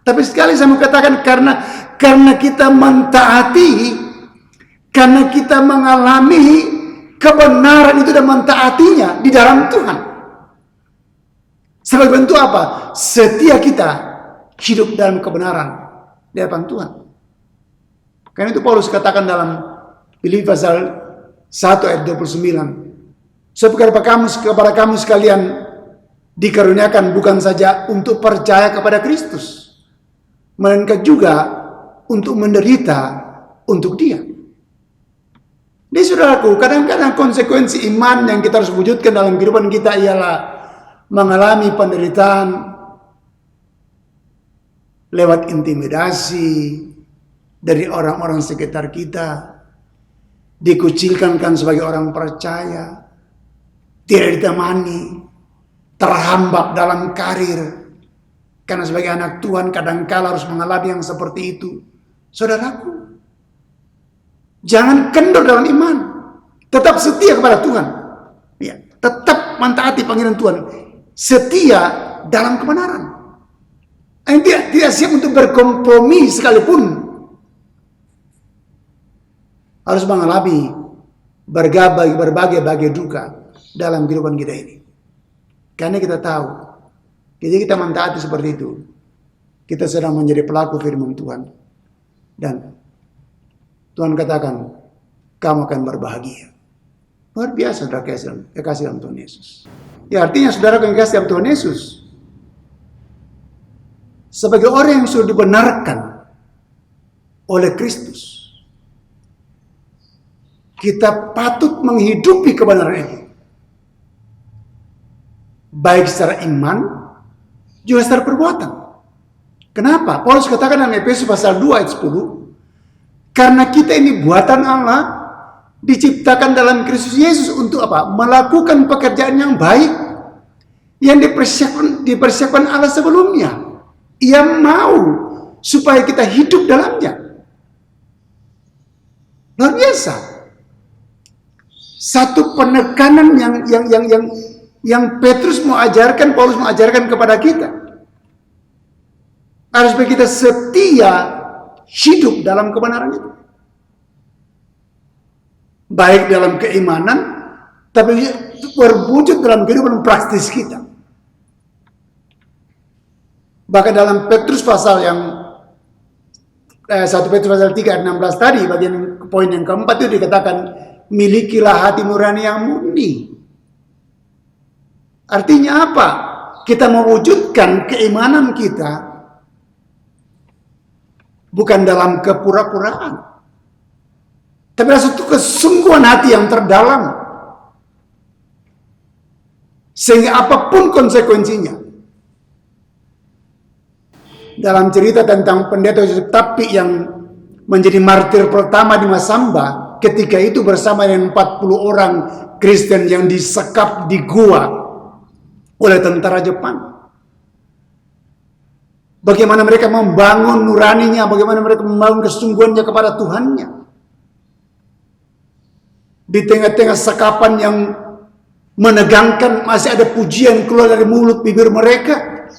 [SPEAKER 2] tapi sekali saya mau katakan karena kita mentaati, karena kita mengalami kebenaran itu dan mentaatinya di dalam Tuhan. Sebagai bentuk apa? Setia kita hidup dalam kebenaran di hadapan Tuhan. Karena itu Paulus katakan dalam Filipi pasal 1 ayat 29. Sebab kepada kamu sekalian dikaruniakan bukan saja untuk percaya kepada Kristus, melainkan juga untuk menderita untuk Dia. Jadi saudaraku, kadang-kadang konsekuensi iman yang kita harus wujudkan dalam kehidupan kita ialah mengalami penderitaan lewat intimidasi dari orang-orang sekitar kita, dikucilkan sebagai orang percaya, tidak ditemani, terhambat dalam karir, karena sebagai anak Tuhan kadangkala harus mengalami yang seperti itu. Saudaraku, jangan kendor dalam iman, tetap setia kepada Tuhan, ya, tetap mentaati panggilan Tuhan, setia dalam kebenaran. Tidak siap untuk berkompromi sekalipun. Harus mengalami berbagai duka dalam kehidupan kita ini. Karena kita tahu, jadi kita mentaati seperti itu, kita sedang menjadi pelaku firman Tuhan. Dan Tuhan katakan, kamu akan berbahagia. Luar biasa saudara kekasih dalam Tuhan Yesus. Ya artinya saudara kekasih dalam Tuhan Yesus, sebagai orang yang sudah dibenarkan oleh Kristus, kita patut menghidupi kebenaran itu. Baik secara iman, juga secara perbuatan. Kenapa? Paulus katakan dalam Efesus pasal 2 ayat 10, karena kita ini buatan Allah, diciptakan dalam Kristus Yesus untuk apa? Melakukan pekerjaan yang baik yang dipersiapkan Allah sebelumnya. Ia mau supaya kita hidup dalamnya. Luar biasa. Satu penekanan yang Petrus mau ajarkan, Paulus mau ajarkan kepada kita. Harus supaya kita setia hidup dalam kebenaran itu. Baik dalam keimanan, tapi berwujud dalam kehidupan praktis kita. Bahkan dalam Petrus pasal yang 1 Petrus pasal 3 ayat 16 tadi, bagian poin yang keempat itu dikatakan, milikilah hati nurani yang murni. Artinya apa? Kita mewujudkan keimanan kita bukan dalam kepura-puraan, tapi ada satu kesungguhan hati yang terdalam, sehingga apapun konsekuensinya. Dalam cerita tentang pendeta Yosef Tapi yang menjadi martir pertama di Masamba, ketika itu bersama dengan 40 orang Kristen yang disekap di gua oleh tentara Jepang. Bagaimana mereka membangun nuraninya, bagaimana mereka membangun kesungguhannya kepada Tuhannya. Di tengah-tengah sekapan yang menegangkan, masih ada pujian keluar dari mulut bibir mereka.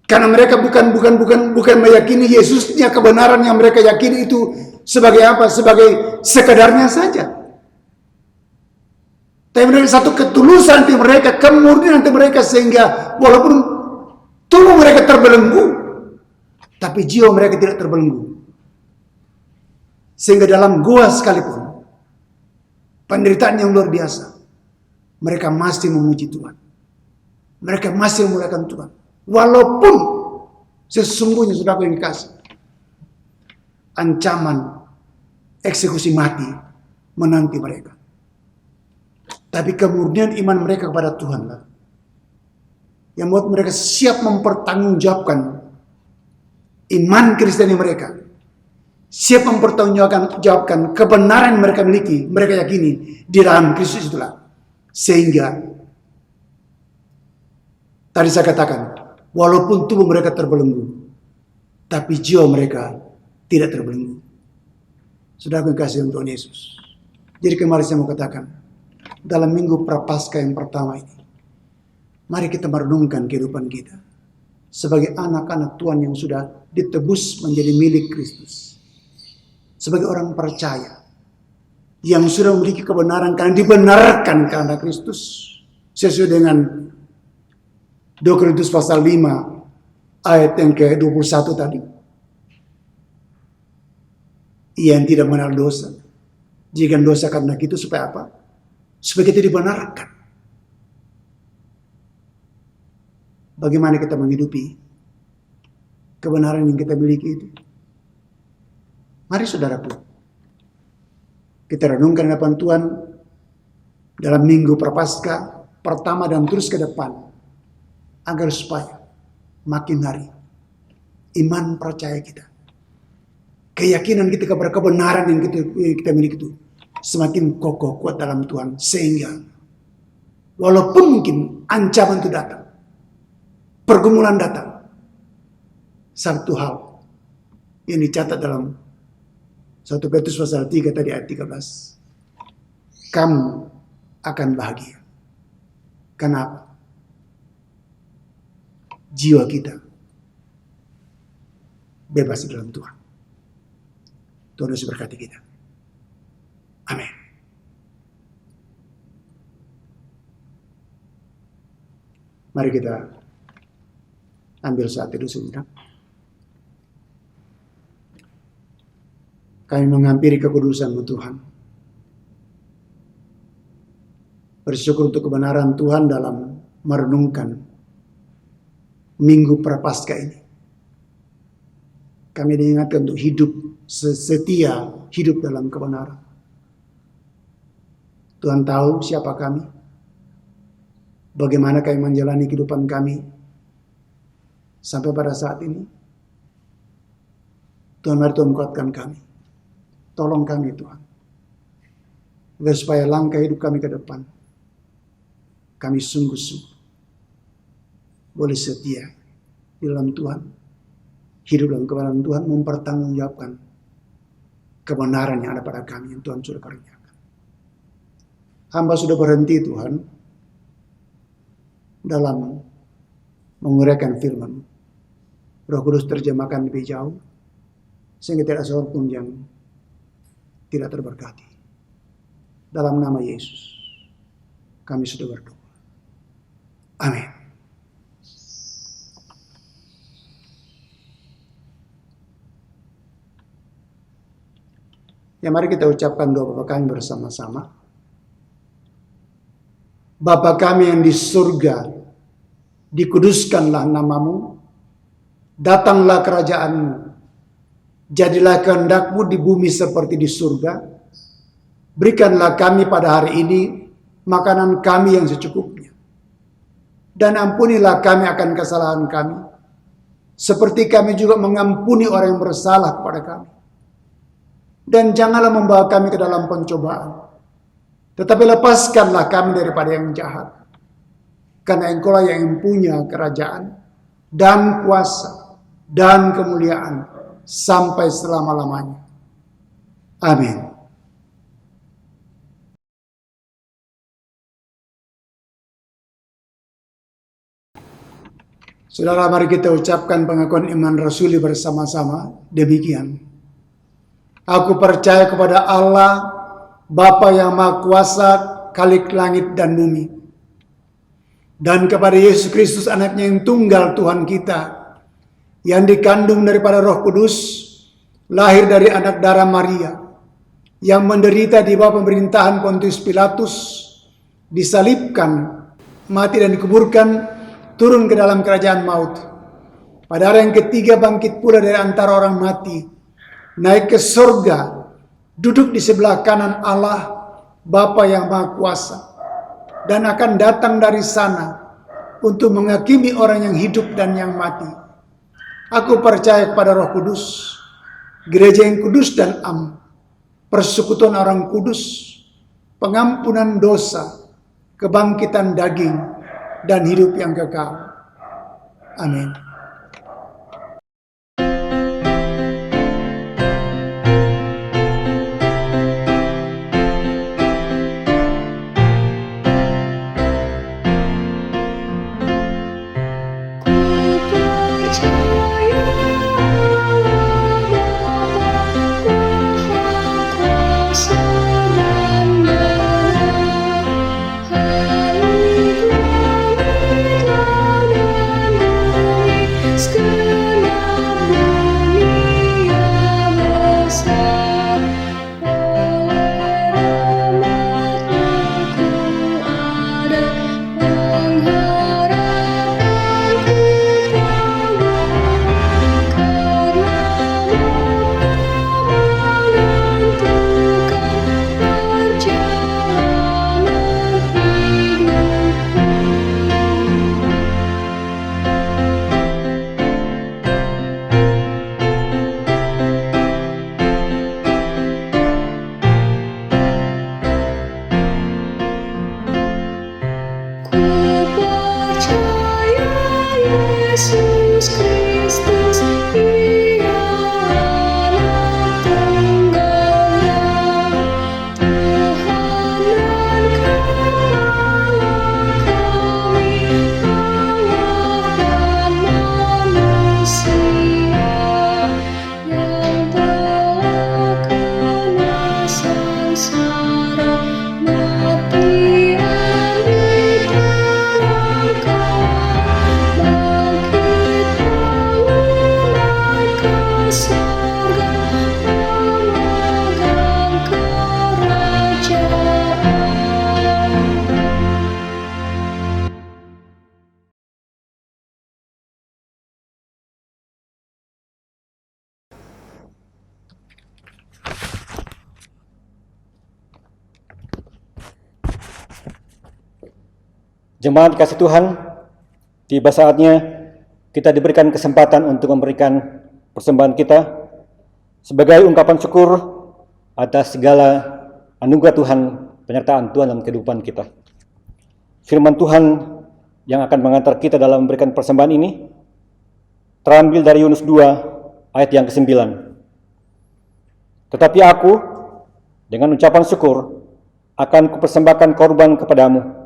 [SPEAKER 2] Karena mereka bukan meyakini Yesusnya, kebenaran yang mereka yakini itu sebagai apa? Sebagai sekedarnya saja. Tapi mereka satu ketulusan hati mereka, kemurnian hati mereka, sehingga walaupun tubuh mereka terbelenggu, tapi jiwa mereka tidak terbelenggu. Sehingga dalam gua sekalipun, penderitaan yang luar biasa, mereka masih memuji Tuhan. Mereka masih memuliakan Tuhan. Walaupun sesungguhnya sudah aku yang dikasih, ancaman eksekusi mati menanti mereka. Tapi kemurnian iman mereka kepada Tuhan lah yang membuat mereka siap mempertanggungjawabkan iman Kristiani mereka, siap mempertanggungjawabkan kebenaran yang mereka miliki, mereka yakini di dalam Kristus itulah. Sehingga tadi saya katakan, walaupun tubuh mereka terbelenggu, tapi jiwa mereka tidak terbelenggu. Sudah aku kasih untuk Yesus. Jadi kemarin saya mau katakan, dalam minggu Prapaskah yang pertama ini, mari kita merenungkan kehidupan kita sebagai anak-anak Tuhan yang sudah ditebus menjadi milik Kristus. Sebagai orang percaya yang sudah memiliki kebenaran karena dibenarkan karena Kristus. Sesuai dengan 2 Korintus pasal 5 ayat yang ke-21 tadi. Ia yang tidak mengenal dosa. Jika dosa karena itu supaya apa? Supaya kita dibenarkan. Bagaimana kita menghidupi kebenaran yang kita miliki itu? Mari saudaraku, kita renungkan hadapan Tuhan dalam minggu Prapaskah pertama dan terus ke depan. Agar supaya makin hari iman percaya kita, keyakinan kita kepada kebenaran yang kita miliki itu semakin kokoh kuat dalam Tuhan. Sehingga walaupun mungkin ancaman itu datang, pergumulan datang, satu hal yang dicatat dalam 1 Petrus pasal 3 tadi ayat 13, kamu akan bahagia. Kenapa? Jiwa kita bebas di dalam Tuhan. Tuhan Yesus berkati kita. Amin. Mari kita ambil saat itu sebentar. Kami menghampiri kekudusan-Mu Tuhan. Bersyukur untuk kebenaran Tuhan dalam merenungkan Minggu Prapaskah ini. Kami diingatkan untuk hidup setia, hidup dalam kebenaran. Tuhan tahu siapa kami, bagaimana kami menjalani kehidupan kami sampai pada saat ini. Tuhan, mari Tuhan kuatkan kami. Tolong kami Tuhan, agar supaya langkah hidup kami ke depan, kami sungguh-sungguh boleh setia di dalam Tuhan, hidup dalam kebenaran Tuhan, mempertanggungjawabkan kebenaran yang ada pada kami yang Tuhan sudah karuniakan. Hamba sudah berhenti Tuhan dalam menguraikan firman. Roh Kudus terjemahkan lebih jauh, sehingga tidak seorang pun yang tidak terberkati. Dalam nama Yesus, kami sudah berdoa. Amin. Ya, mari kita ucapkan doa Bapa kami bersama-sama. Bapa kami yang di surga, dikuduskanlah nama-Mu, datanglah kerajaan-Mu, jadilah kehendak-Mu di bumi seperti di surga. Berikanlah kami pada hari ini makanan kami yang secukupnya. Dan ampunilah kami akan kesalahan kami, seperti kami juga mengampuni orang yang bersalah kepada kami. Dan janganlah membawa kami ke dalam pencobaan, tetapi lepaskanlah kami daripada yang jahat. Karena Engkau-lah yang punya kerajaan dan kuasa dan kemuliaan sampai selama-lamanya. Amin. Saudara, mari kita ucapkan pengakuan iman rasuli bersama-sama. Demikian. Aku percaya kepada Allah, Bapa yang Maha Kuasa, Khalik langit dan bumi, dan kepada Yesus Kristus, anaknya yang tunggal Tuhan kita, yang dikandung daripada Roh Kudus, lahir dari anak darah Maria, yang menderita di bawah pemerintahan Pontius Pilatus, disalibkan, mati dan dikuburkan, turun ke dalam kerajaan maut. Pada hari yang ketiga bangkit pula dari antara orang mati, naik ke surga, duduk di sebelah kanan Allah, Bapa yang Maha Kuasa, dan akan datang dari sana untuk menghakimi orang yang hidup dan yang mati. Aku percaya kepada Roh Kudus, gereja yang kudus dan am, persekutuan orang kudus, pengampunan dosa, kebangkitan daging, dan hidup yang kekal. Amin.
[SPEAKER 5] Bangkit
[SPEAKER 6] Jemaat kasih Tuhan, tiba saatnya kita diberikan kesempatan untuk memberikan persembahan kita sebagai ungkapan syukur atas segala anugerah Tuhan, penyertaan Tuhan dalam kehidupan kita. Firman Tuhan yang akan mengantar kita dalam memberikan persembahan ini terambil dari Yunus 2 ayat yang ke-9. Tetapi aku dengan ucapan syukur akan kupersembahkan korban kepadamu.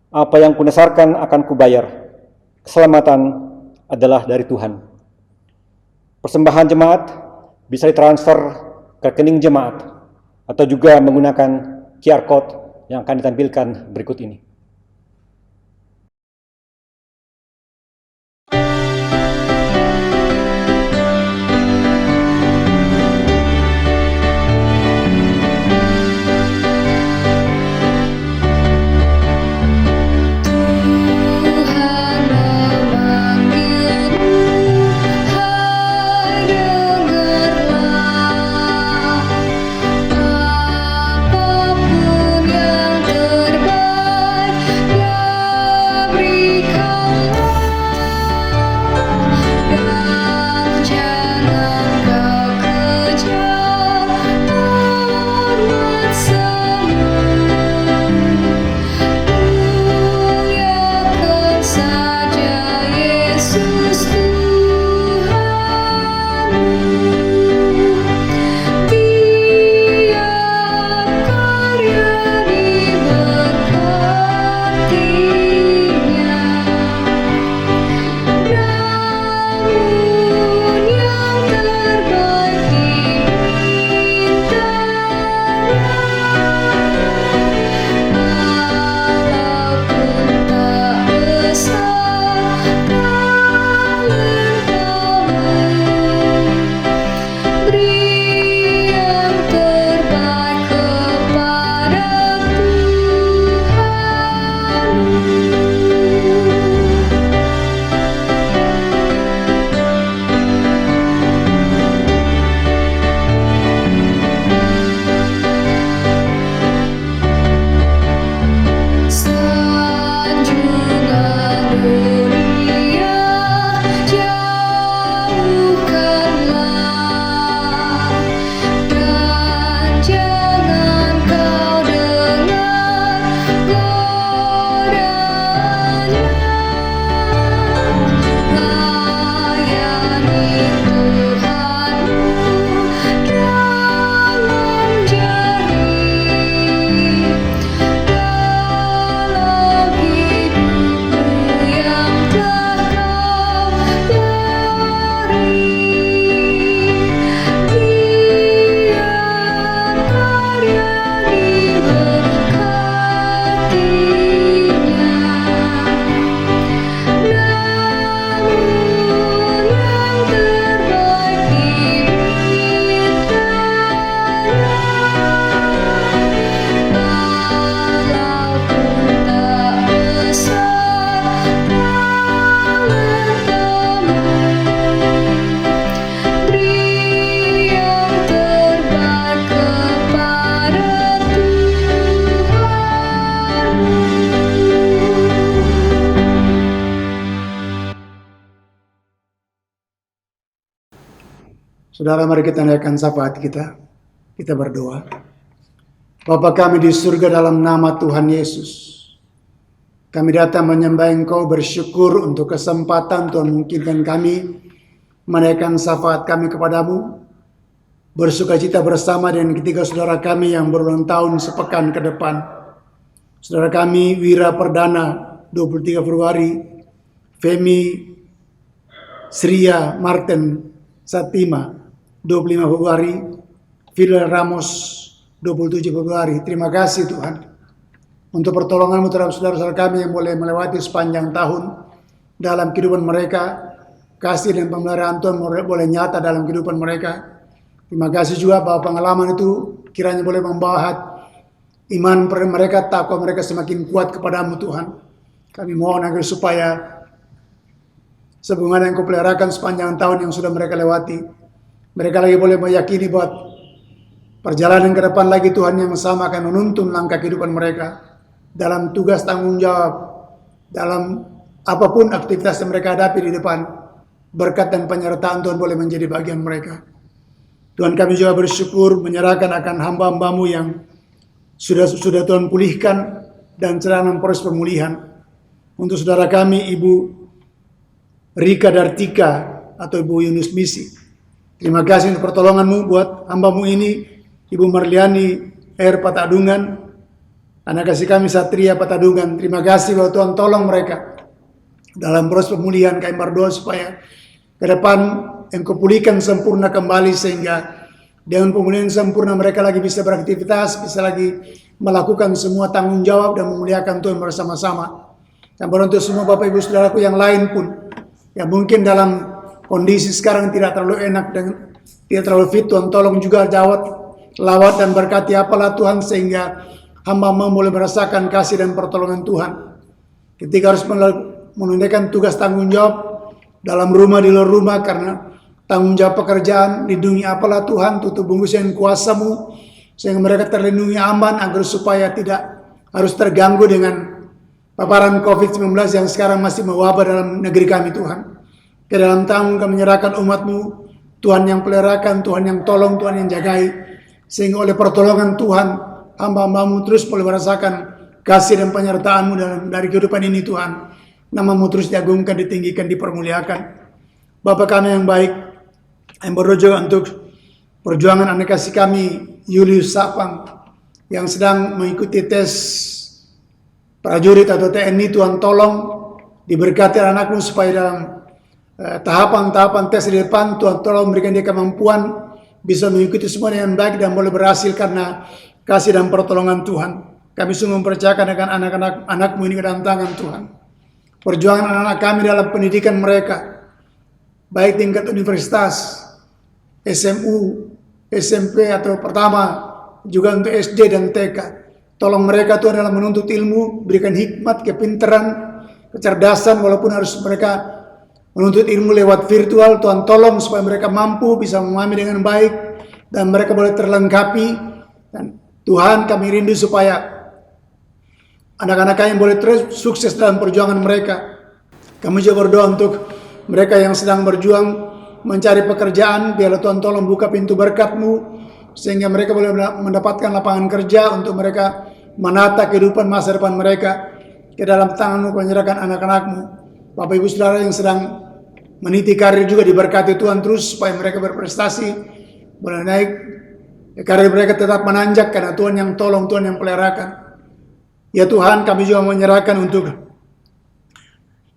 [SPEAKER 6] Apa yang kudasarkan akan kubayar. Keselamatan adalah dari Tuhan. Persembahan jemaat bisa ditransfer ke rekening jemaat atau juga menggunakan QR code yang akan ditampilkan berikut ini.
[SPEAKER 5] Tuhan memanggilmu, hai dengarlah. Apapun yang terbaik, ya berikanlah. Dan jangan kau kejar amat semu. Muliakan saja Yesus Tuhanmu. Tiap karya diberkatinya. Namun yang terbaik walaupun tak besar talentamu, beri yang terbaik kepada sanjungan dunia jauhkanlah, dan jangan kau dengar godanya. Layani Tuhanmu dalam jernih, dalam hidupmu yang telah kau beri. Biar karya diberkatinya. Namun yang terbaik walaupun tak besar talentamu, beri yang terbaik kepada
[SPEAKER 2] Saudara, mari kita naikkan syafaat kita. Kita berdoa. Bapa kami di surga, dalam nama Tuhan Yesus, kami datang menyembah Engkau, bersyukur untuk kesempatan Tuhan mungkinkan kami menaikkan syafaat kami kepadamu. Bersukacita bersama dengan ketiga saudara kami yang berulang tahun sepekan ke depan. Saudara kami Wira Perdana 23 Februari, Femi Sria Martin Satima 25 Februari, Fidel Ramos 27 Februari. Terima kasih Tuhan untuk pertolongan-Mu terhadap saudara-saudara kami yang boleh melewati sepanjang tahun dalam kehidupan mereka. Kasih dan pemeliharaan Tuhan boleh nyata dalam kehidupan mereka. Terima kasih juga bahwa pengalaman itu kiranya boleh membawa iman mereka, takwa mereka semakin kuat kepadamu Tuhan. Kami mohon agar supaya sebagaimana yang Kau peliharakan sepanjang tahun yang sudah mereka lewati, mereka lagi boleh meyakini bahwa perjalanan ke depan lagi Tuhan yang sama akan menuntun langkah kehidupan mereka dalam tugas tanggung jawab dalam apapun aktivitas yang mereka hadapi di depan. Berkat dan penyertaan Tuhan boleh menjadi bagian mereka. Tuhan, kami juga bersyukur menyerahkan akan hamba-hambamu yang sudah Tuhan pulihkan dan sedang memproses pemulihan. Untuk saudara kami, Ibu Rika Dartika atau Ibu Yunus Misi. Terima kasih untuk pertolonganmu buat hambamu ini, Ibu Marliani R. Patadungan, anak kasih kami Satria Patadungan. Terima kasih bahwa Tuhan tolong mereka dalam proses pemulihan. Kami berdoa supaya ke depan Engkau pulihkan sempurna kembali, sehingga dengan pemulihan sempurna mereka lagi bisa beraktivitas, bisa lagi melakukan semua tanggung jawab dan memuliakan Tuhan bersama-sama. Dan untuk semua Bapak Ibu Saudaraku yang lain pun, yang mungkin dalam kondisi sekarang tidak terlalu enak dan tidak terlalu fit, Tuhan tolong juga lawat dan berkati apalah Tuhan, sehingga hamba-hamba boleh merasakan kasih dan pertolongan Tuhan. Ketika harus menunaikan tugas tanggung jawab dalam rumah, di luar rumah, karena tanggung jawab pekerjaan, lindungi apalah Tuhan, tutup bungkus dengan kuasa-Mu, sehingga mereka terlindungi aman, agar supaya tidak harus terganggu dengan paparan COVID-19 yang sekarang masih mewabah dalam negeri kami, Tuhan. Ke dalam tangan kami menyerahkan umat-Mu, Tuhan yang peliharakan, Tuhan yang tolong, Tuhan yang jagai, sehingga oleh pertolongan Tuhan, hamba-hamba-Mu terus boleh merasakan kasih dan penyertaan-Mu dari kehidupan ini, Tuhan. Nama-Mu terus diagungkan, ditinggikan, dipermuliakan. Bapa kami yang baik, yang berdoa juga untuk perjuangan anak kasih kami Julius Sapang yang sedang mengikuti tes prajurit atau TNI. Tuhan tolong diberkati anak-Mu supaya dalam tahapan-tahapan tes di depan, Tuhan tolong memberikan dia kemampuan bisa mengikuti semua dengan baik dan boleh berhasil karena kasih dan pertolongan Tuhan. Kami sungguh mempercayakan dengan anak-anak-Mu ini ke dalam tangan Tuhan. Perjuangan anak-anak kami dalam pendidikan mereka, baik tingkat universitas, SMU, SMP atau pertama, juga untuk SD dan TK. Tolong mereka Tuhan dalam menuntut ilmu, berikan hikmat, kepintaran, kecerdasan, walaupun harus mereka menuntut ilmu lewat virtual. Tuhan tolong supaya mereka mampu bisa memahami dengan baik dan mereka boleh terlengkapi. Dan Tuhan, kami rindu supaya anak-anak kami boleh terus sukses dalam perjuangan mereka. Kami juga berdoa untuk mereka yang sedang berjuang mencari pekerjaan. Biarlah Tuhan tolong buka pintu berkat-Mu, sehingga mereka boleh mendapatkan lapangan kerja untuk mereka menata kehidupan masa depan mereka. Ke dalam tangan-Mu menyerahkan anak-anak-Mu. Bapak Ibu Saudara yang sedang meniti karir juga diberkati Tuhan terus, supaya mereka berprestasi, boleh naik, karir mereka tetap menanjak karena Tuhan yang tolong, Tuhan yang peliharakan. Ya Tuhan, kami juga menyerahkan untuk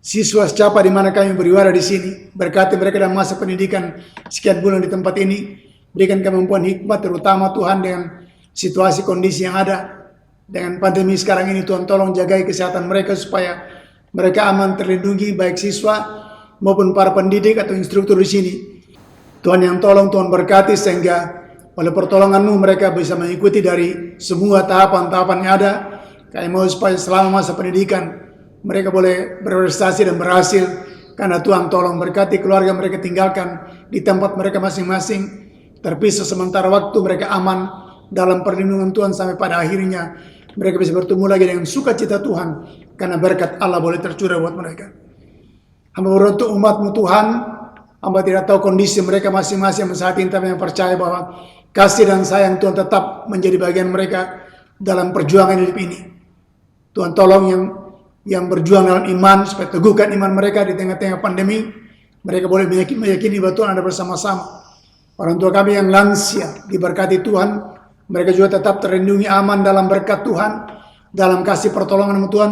[SPEAKER 2] siswa secapa di mana kami beribadah di sini. Berkati mereka dalam masa pendidikan sekian bulan di tempat ini. Berikan kemampuan hikmat, terutama Tuhan dengan situasi kondisi yang ada. Dengan pandemi sekarang ini, Tuhan tolong jagai kesehatan mereka supaya mereka aman, terlindungi, baik siswa maupun para pendidik atau instruktur di sini. Tuhan yang tolong, Tuhan berkati, sehingga oleh pertolongan-Mu mereka bisa mengikuti dari semua tahapan-tahapan yang ada. Kami mau supaya selama masa pendidikan mereka boleh berprestasi dan berhasil, karena Tuhan tolong berkati keluarga mereka tinggalkan di tempat mereka masing-masing, terpisah sementara waktu, mereka aman dalam perlindungan Tuhan sampai pada akhirnya mereka bisa bertemu lagi dengan sukacita Tuhan, karena berkat Allah boleh tercurah buat mereka. Hamba berdoa untuk umat-Mu Tuhan, hamba tidak tahu kondisi mereka masing-masing saat ini, tapi yang percaya bahwa kasih dan sayang Tuhan tetap menjadi bagian mereka dalam perjuangan hidup ini. Tuhan tolong yang berjuang dalam iman, supaya teguhkan iman mereka di tengah-tengah pandemi. Mereka boleh meyakini bahwa Tuhan ada bersama-sama. Orang tua kami yang lansia diberkati Tuhan, mereka juga tetap terlindungi aman dalam berkat Tuhan, dalam kasih pertolongan Tuhan.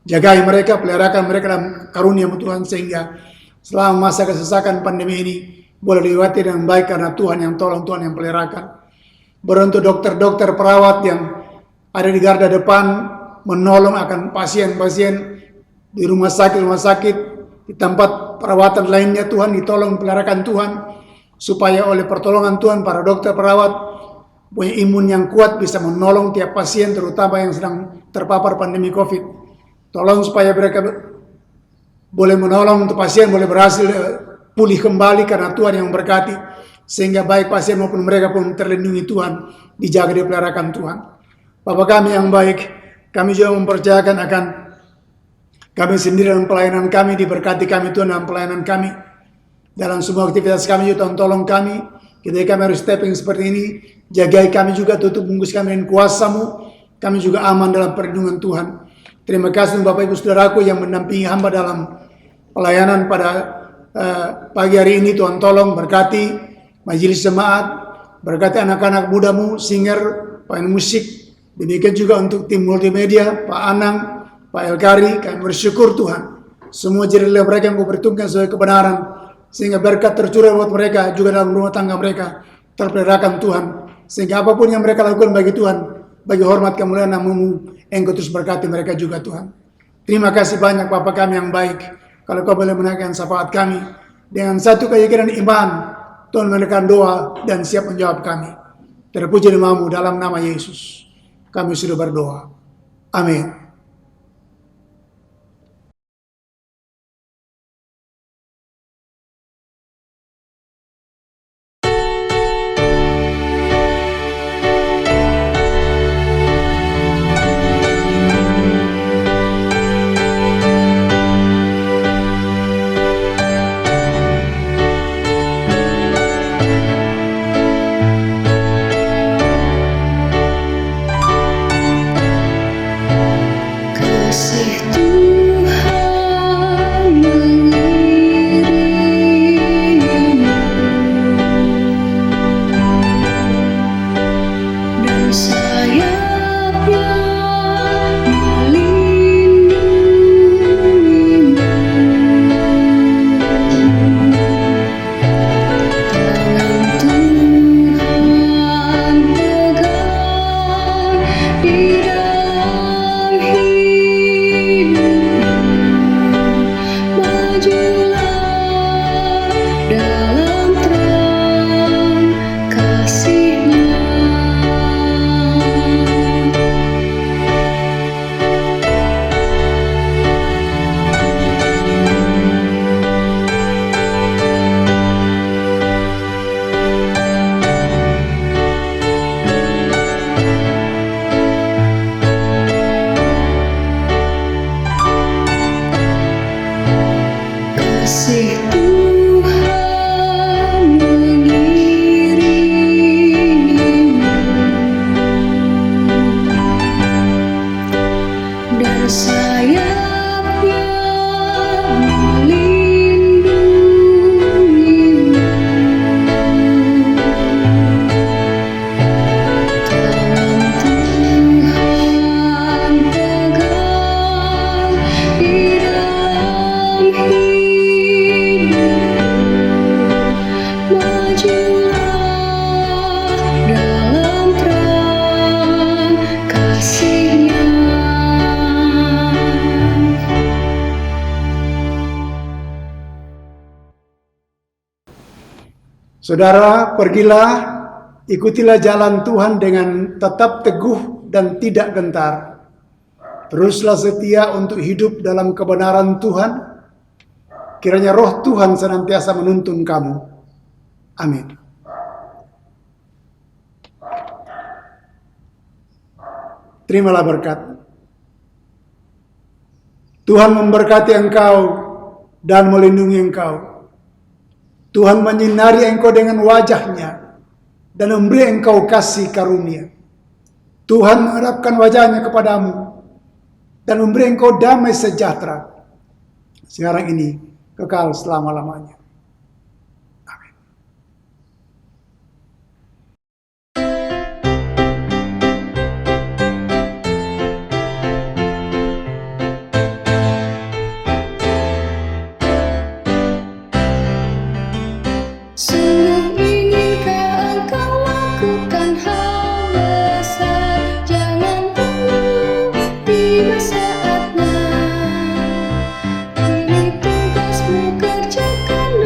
[SPEAKER 2] Jagai mereka, peliharakan mereka dalam karunia Tuhan, sehingga selama masa kesesakan pandemi ini boleh dilewati dengan baik karena Tuhan yang tolong, Tuhan yang peliharakan. Beruntung dokter-dokter, perawat yang ada di garda depan menolong akan pasien-pasien di rumah sakit, di tempat perawatan lainnya. Tuhan ditolong, peliharakan Tuhan, supaya oleh pertolongan Tuhan para dokter, perawat punya imun yang kuat, bisa menolong tiap pasien, terutama yang sedang terpapar pandemi COVID. Tolong supaya mereka boleh menolong untuk pasien boleh berhasil pulih kembali karena Tuhan yang berkati, sehingga baik pasien maupun mereka pun terlindungi Tuhan, dijaga, dipeliharakan Tuhan. Bapa kami yang baik, kami juga mempercayakan akan Kami sendiri dalam pelayanan kami, diberkati kami Tuhan dalam pelayanan kami. Dalam semua aktivitas kami, Tuhan tolong kami. Ketika kami harus stepping seperti ini, jagai kami juga, tutup bungkus kami dengan kuasa-Mu. Kami juga aman dalam perlindungan Tuhan. Terima kasih Bapak Ibu Saudaraku yang mendampingi hamba dalam pelayanan pada pagi hari ini. Tuhan tolong berkati majelis jemaat, berkati anak-anak muda-Mu, singer, pemain musik. Demikian juga untuk tim multimedia, Pak Anang, Pak Elkari. Kami bersyukur Tuhan. Semua jerih mereka yang memperhitungkan sesuai kebenaran, sehingga berkat tercurah buat mereka juga dalam rumah tangga mereka terpeliharakan Tuhan. Sehingga apapun yang mereka lakukan bagi Tuhan, bagi hormat kemuliaan nama-Mu, Engkau terus berkati mereka juga Tuhan. Terima kasih banyak Bapa kami yang baik. Kalau Kau boleh menaikkan syafaat kami dengan satu keyakinan iman, Tuhan menekan doa dan siap menjawab kami. Terpuji nama-Mu dalam nama Yesus. Kami sudah berdoa. Amin.
[SPEAKER 5] Kasih Tuhan mengelilingimu dan sayapnya melindungimu. Tangan Tuhan pegang di dalam hidupmu. Majulah dalam terang kasih-Nya. Kasih Tuhan mengiringimu dan sayapnya melindungimu. Tangan Tuhan pegang di dalam hidupmu. Majulah dalam terang kasih-Nya.
[SPEAKER 2] Saudara, pergilah, ikutilah jalan Tuhan dengan tetap teguh dan tidak gentar. Teruslah setia untuk hidup dalam kebenaran Tuhan. Kiranya roh Tuhan senantiasa menuntun kamu. Amin. Terimalah berkat. Tuhan memberkati engkau dan melindungi engkau. Tuhan menyinari engkau dengan wajah-Nya dan memberi engkau kasih karunia. Tuhan menghadapkan wajah-Nya kepadamu dan memberi engkau damai sejahtera sekarang ini, kekal selama-lamanya. Amin.
[SPEAKER 5] Sungguh inginkah engkau lakukan hal besar, jangan tunggu tiba saatnya. Pilih tugasmu, kerjakan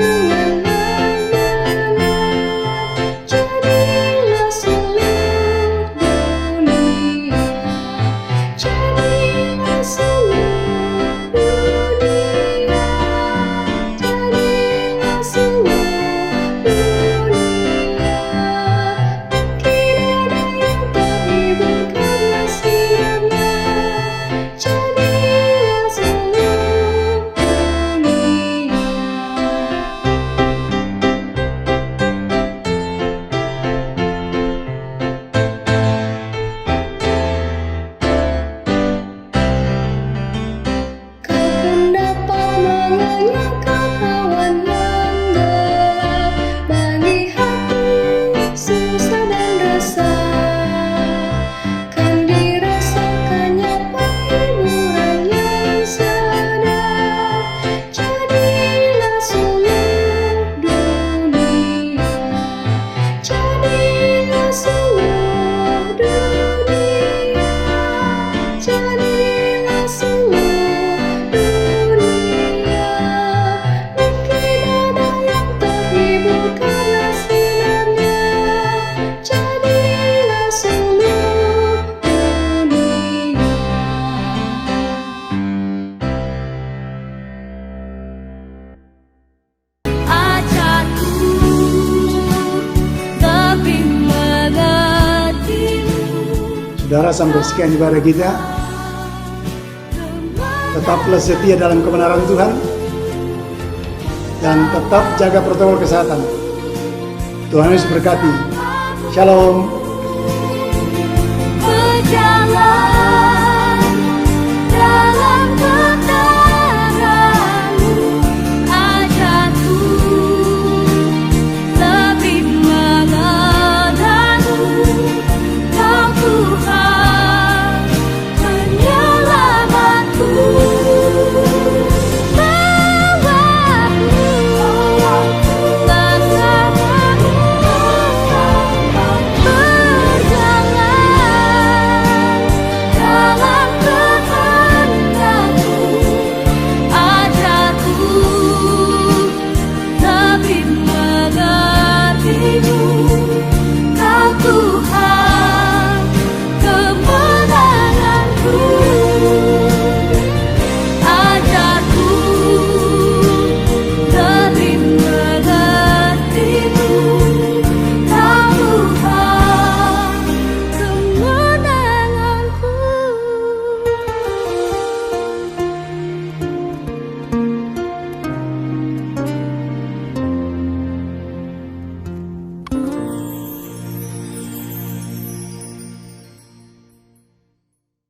[SPEAKER 2] Saudara, sampai sekian ibadah kita. Tetaplah setia dalam kebenaran Tuhan dan tetap jaga protokol kesehatan. Tuhan Yesus berkati. Shalom.